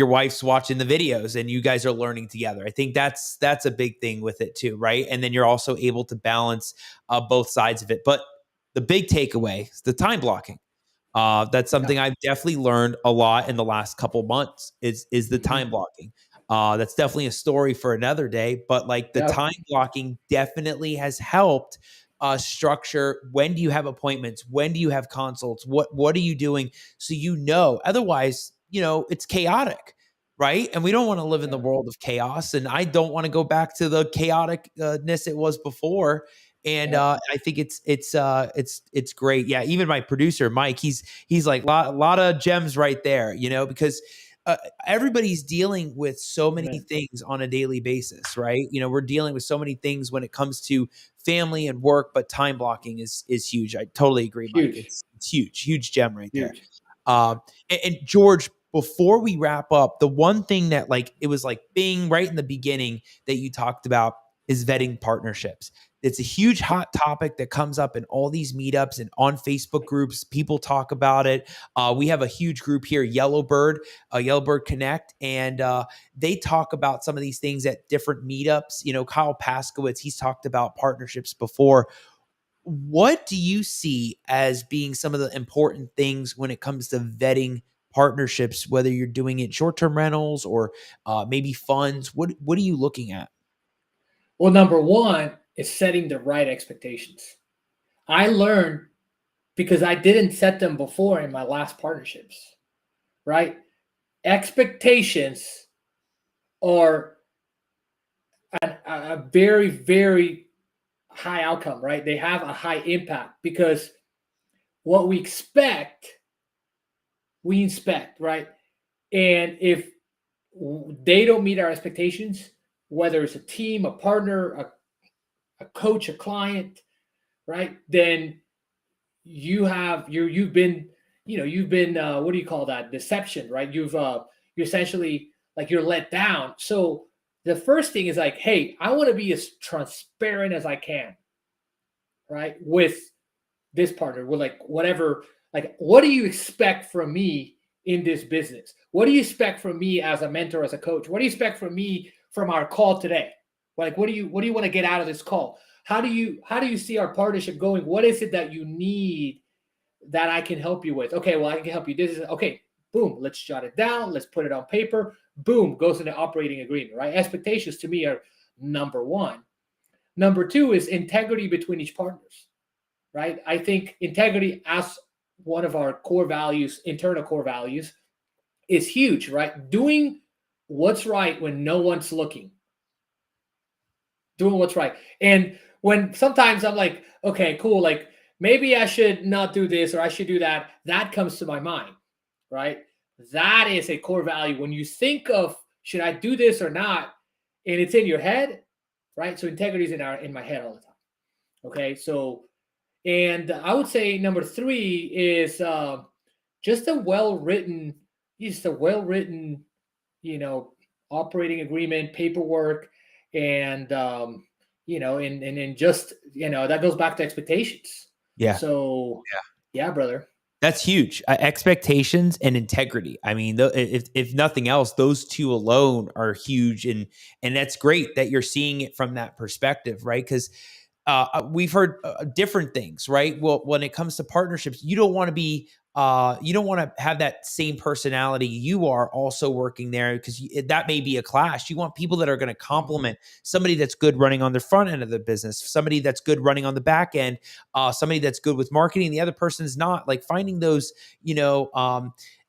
wife's watching the videos and you guys are learning together. I think that's a big thing with it too, right? And then you're also able to balance both sides of it. But the big takeaway is the time blocking. That's something I've definitely learned a lot in the last couple months is the time blocking. That's definitely a story for another day, but like the time blocking definitely has helped structure. When do you have appointments? When do you have consults? What are you doing? So, otherwise, it's chaotic, right? And we don't want to live in the world of chaos. And I don't want to go back to the chaoticness it was before. And I think it's great. Yeah, even my producer Mike, he's like lot of gems right there, because everybody's dealing with so many things on a daily basis, right? We're dealing with so many things when it comes to family and work, but time blocking is huge. I totally agree, Mike. It's huge gem right there. And George, before we wrap up, the one thing that it was like bing right in the beginning that you talked about is vetting partnerships. It's a huge hot topic that comes up in all these meetups and on Facebook groups. People talk about it. We have a huge group here, Yellowbird Connect, and they talk about some of these things at different meetups. Kyle Paskowitz, he's talked about partnerships before. What do you see as being some of the important things when it comes to vetting partnerships, whether you're doing it short-term rentals or maybe funds? What are you looking at? Well, number one is setting the right expectations. I learned because I didn't set them before in my last partnerships, right? Expectations are a very, very high outcome, right? They have a high impact because what we expect, we inspect, right? And if they don't meet our expectations, whether it's a team, a partner, a coach, a client, right? Then you've been what do you call that? Deception, right? You're essentially you're let down. So the first thing is hey, I want to be as transparent as I can, right? With this partner, with whatever, what do you expect from me in this business? What do you expect from me as a mentor, as a coach? What do you expect from me from our call today? What do you want to get out of this call? How do you see our partnership going? What is it that you need that I can help you with? Okay, well, I can help you. This is okay. Boom, let's jot it down. Let's put it on paper. Boom, goes into operating agreement, right? Expectations to me are number one. Number two is integrity between each partners, right? I think integrity as one of our core values, internal core values, is huge, right? Doing what's right when no one's looking. Doing what's right. And when sometimes I'm like, okay, cool, maybe I should not do this or I should do that, that comes to my mind, right? That is a core value. When you think of, should I do this or not? And it's in your head, right? So integrity is in my head all the time. Okay. So, and I would say number three is just a well-written, operating agreement, paperwork, and, and just, that goes back to expectations. Yeah. So, yeah, brother. That's huge. Expectations and integrity. I mean, if nothing else, those two alone are huge, and that's great that you're seeing it from that perspective, right? Because we've heard different things, right? Well, when it comes to partnerships, you don't want to be, you don't want to have that same personality you are also working there, because that may be a clash. You want people that are going to complement somebody that's good running on the front end of the business, somebody that's good running on the back end, somebody that's good with marketing. The other person is not. Like finding those,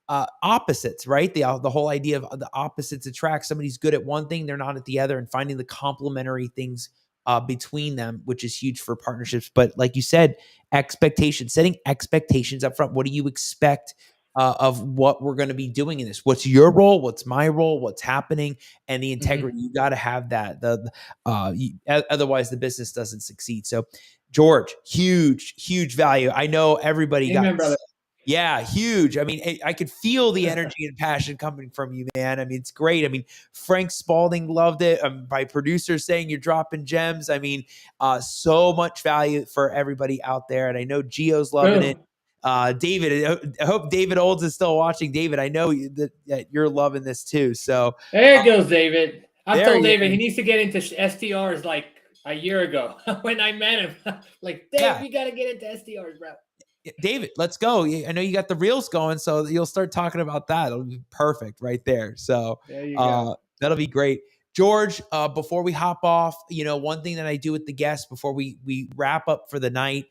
opposites, right? The whole idea of the opposites attract. Somebody's good at one thing, they're not at the other, and finding the complementary things between them, which is huge for partnerships. But like you said, expectations, setting expectations up front. What do you expect of what we're going to be doing in this? What's your role? What's my role? What's happening? And the integrity. You got to have that. Otherwise, the business doesn't succeed. So, George, huge value. I know everybody Amen, got. brother. Yeah, huge. I mean, I could feel the energy and passion coming from you, man. I mean, it's great. I mean, Frank Spalding loved it. My producers saying you're dropping gems. I mean, so much value for everybody out there. And I know Gio's loving it. David, I hope David Olds is still watching. David, I know that you're loving this too. So there goes David. I told David is. he needs to get into STRs like a year ago when I met him. Like, Dave, you got to get into STRs, bro. David, let's go. I know you got the reels going, so you'll start talking about that. It'll be perfect right there. So there you go. That'll be great. George, before we hop off, one thing that I do with the guests before we wrap up for the night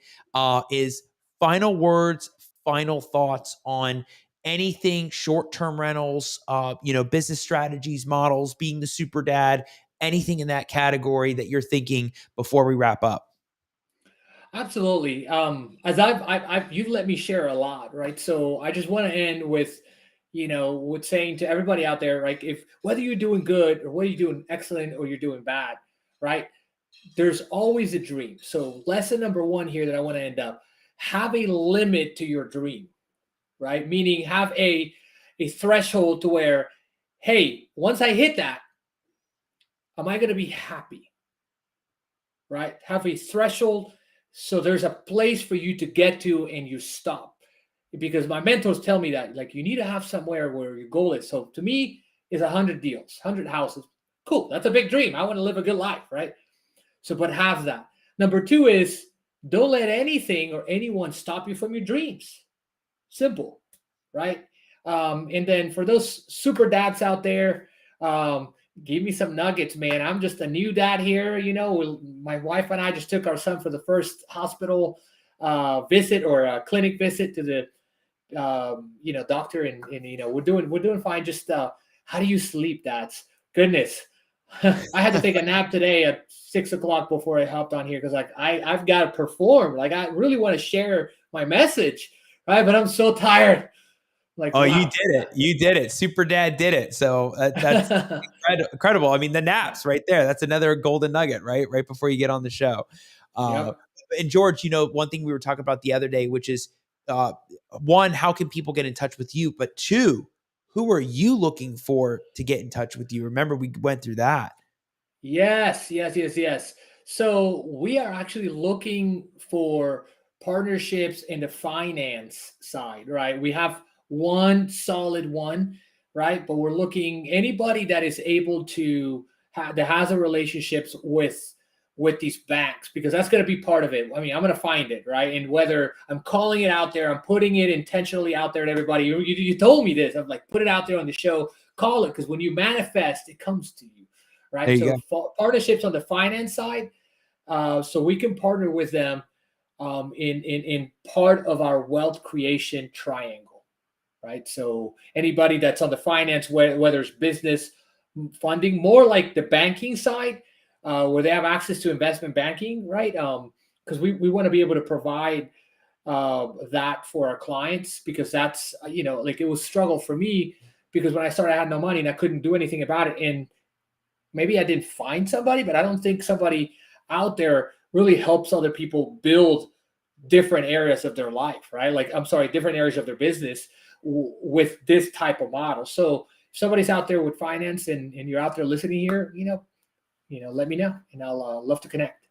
is final words, final thoughts on anything short-term rentals, business strategies, models, being the super dad, anything in that category that you're thinking before we wrap up. Absolutely. As you've let me share a lot, right? So I just want to end with, with saying to everybody out there, like, if whether you're doing good or whether you're doing excellent or you're doing bad, right? There's always a dream. So lesson number one here that I want to end up, have a limit to your dream, right? Meaning have a threshold to where, hey, once I hit that, am I going to be happy? Right? Have a threshold. So there's a place for you to get to and you stop. Because my mentors tell me that, like, you need to have somewhere where your goal is. So to me, is 100 deals, 100 houses. Cool. That's a big dream. I want to live a good life, right? So, but have that. Number two is don't let anything or anyone stop you from your dreams. Simple, right? And then for those super dads out there, give me some nuggets, man. I'm just a new dad here. My wife and I just took our son for the first hospital visit or a clinic visit to the, doctor, and we're doing fine. Just how do you sleep, dads? Goodness, I had to take a nap today at 6 o'clock before I hopped on here because I've got to perform. Like, I really want to share my message, right? But I'm so tired. Like, wow. You did it. Super dad did it. So that's incredible. I mean, the naps right there, that's another golden nugget, right before you get on the show. Yep. And George, one thing we were talking about the other day, which is one, how can people get in touch with you? But two, who are you looking for to get in touch with you? Remember, we went through that. Yes. So we are actually looking for partnerships in the finance side, right? We have one solid one, right? But we're looking anybody that is able to that has a relationships with these banks, because that's going to be part of it. I mean, I'm going to find it, right? And whether I'm calling it out there, I'm putting it intentionally out there to everybody. You told me this. I'm like, put it out there on the show, call it, because when you manifest, it comes to you, right? So partnerships on the finance side, so we can partner with them in part of our wealth creation triangle, right? So anybody that's on the finance, whether it's business funding, more like the banking side, where they have access to investment banking, right? Because we want to be able to provide that for our clients, because that's, like, it was struggle for me, because when I started, I had no money and I couldn't do anything about it. And maybe I didn't find somebody, but I don't think somebody out there really helps other people build different areas of their life, right? Like, different areas of their business with this type of model. So if somebody's out there with finance and you're out there listening here, let me know, and I'll love to connect.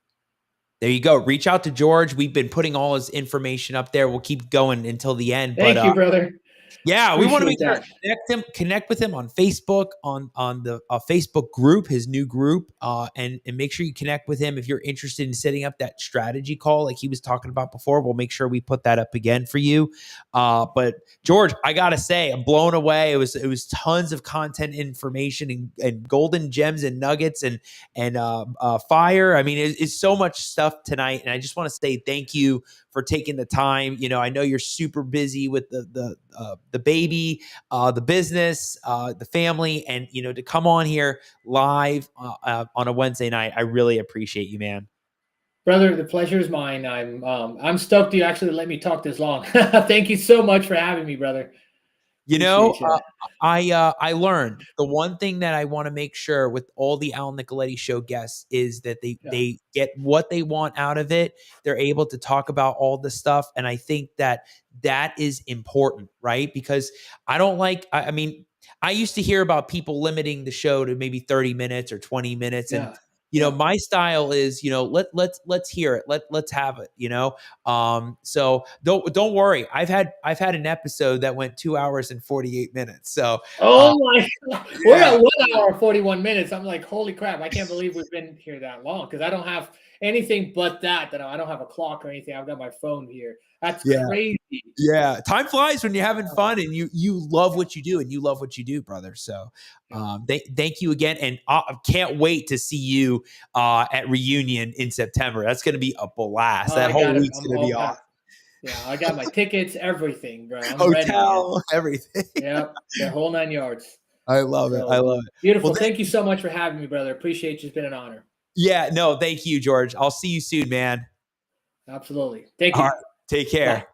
There you go. Reach out to George. We've been putting all his information up there. We'll keep going until the end. Thank you, brother. Yeah, we want to make Appreciate sure that. to connect with him on Facebook, on the Facebook group, his new group, and make sure you connect with him if you're interested in setting up that strategy call like he was talking about before. We'll make sure we put that up again for you. But George, I gotta say, I'm blown away. It was tons of content, information, and golden gems and nuggets and fire. I mean, it's so much stuff tonight, and I just want to say thank you for taking the time. You know, I know you're super busy with the baby, the business, the family, and to come on here live on a Wednesday night. I really appreciate you, man. Brother, the pleasure is mine. I'm stoked you actually let me talk this long. Thank you so much for having me, brother. Appreciate you. I learned the one thing that I want to make sure with all the Al Nicoletti Show guests is that they get what they want out of it. They're able to talk about all the stuff, and I think that is important, right? Because I don't like. I mean, I used to hear about people limiting the show to maybe 30 minutes or 20 minutes, and my style is, let's hear it. Let's have it, so don't worry. I've had an episode that went 2 hours and 48 minutes. So, my God. We're at 1 hour, 41 minutes. I'm like, holy crap. I can't believe we've been here that long. Cause I don't have anything but that I don't have a clock or anything. I've got my phone here. That's crazy. Yeah. Time flies when you're having fun and you love what you do and you love what you do, brother. So, thank you again. And I can't wait to see you at Reunion in September. That's going to be a blast. That whole week's going to be awesome. Yeah, I got my tickets, everything, bro. I'm Hotel, ready. Everything. Yep, the whole 9 yards. I love it. I love it. Beautiful. Well, thank you so much for having me, brother. Appreciate you. It's been an honor. Yeah, no, thank you, George. I'll see you soon, man. Absolutely. Thank you. All right, take care.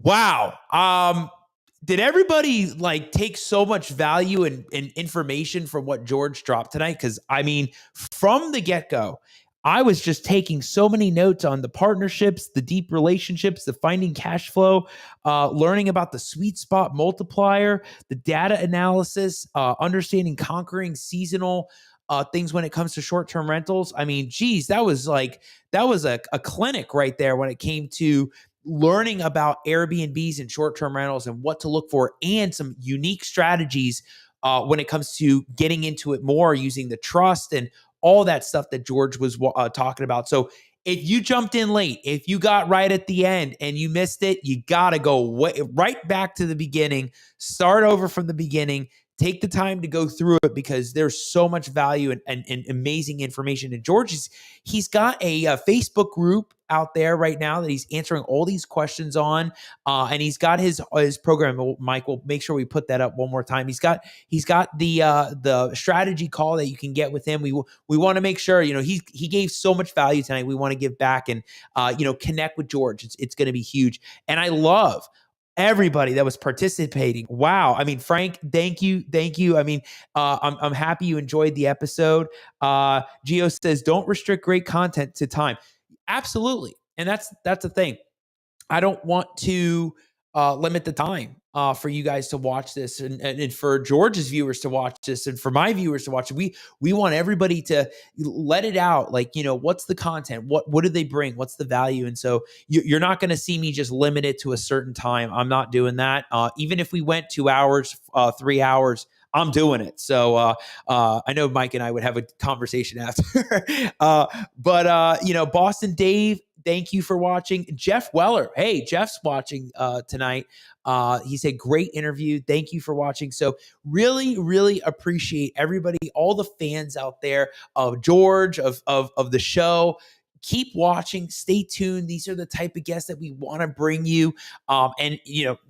Bye. Wow. Did everybody take so much value and information from what George dropped tonight? Because I mean, from the get-go, I was just taking so many notes on the partnerships, the deep relationships, the finding cash flow, learning about the sweet spot multiplier, the data analysis, understanding conquering seasonal things when it comes to short-term rentals. I mean, geez, that was a clinic right there when it came to learning about Airbnbs and short-term rentals and what to look for, and some unique strategies when it comes to getting into it more, using the trust and all that stuff that George was talking about. So if you jumped in late, if you got right at the end and you missed it, you got to go right back to the beginning, start over from the beginning, take the time to go through it because there's so much value and amazing information. And George, he's got a Facebook group out there right now that he's answering all these questions on, and he's got his program. Mike, we'll make sure we put that up one more time. He's got the strategy call that you can get with him. We want to make sure he gave so much value tonight. We want to give back and connect with George. It's going to be huge, and I love everybody that was participating. Wow. I mean, Frank, thank you. I mean, I'm happy you enjoyed the episode. Gio says, don't restrict great content to time. Absolutely. And that's the thing. I don't want to limit the time for you guys to watch this and for George's viewers to watch this and for my viewers to watch it. We want everybody to let it out. What's the content? What do they bring? What's the value? And so you're not going to see me just limit it to a certain time. I'm not doing that. Even if we went 2 hours, 3 hours, I'm doing it. So I know Mike and I would have a conversation after. But Boston Dave, thank you for watching. Jeff Weller. Hey, Jeff's watching tonight. He said, great interview. Thank you for watching. So really, really appreciate everybody, all the fans out there of George, of the show. Keep watching. Stay tuned. These are the type of guests that we want to bring you. And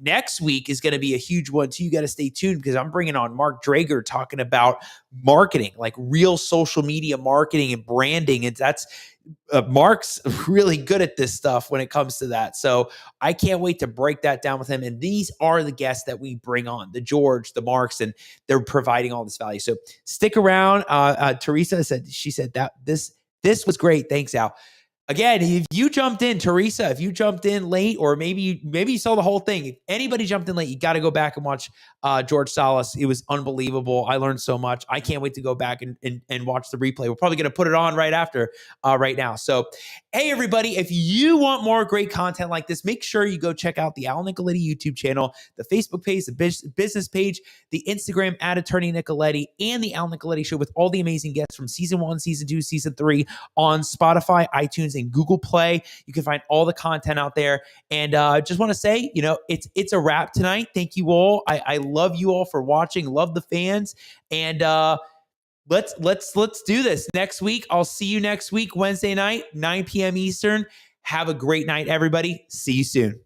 next week is going to be a huge one too. You got to stay tuned because I'm bringing on Mark Drager talking about marketing, like real social media marketing and branding. And that's Mark's really good at this stuff when it comes to that. So I can't wait to break that down with him. And these are the guests that we bring on, the George, the Marks, and they're providing all this value. So stick around. Teresa said that this was great. Thanks, Al. Again, if you jumped in, Teresa, if you jumped in late, or maybe you saw the whole thing, if anybody jumped in late, you got to go back and watch George Salas. It was unbelievable. I learned so much. I can't wait to go back and watch the replay. We're probably going to put it on right after, right now. So, hey, everybody, if you want more great content like this, make sure you go check out the Al Nicoletti YouTube channel, the Facebook page, the business page, the Instagram @Attorney Nicoletti, and the Al Nicoletti Show with all the amazing guests from season 1, season 2, season 3 on Spotify, iTunes, and Google Play. You can find all the content out there. And just want to say, it's a wrap tonight. Thank you all. I love you all for watching. Love the fans. And let's do this next week. I'll see you next week, Wednesday night, 9 p.m. Eastern. Have a great night, everybody. See you soon.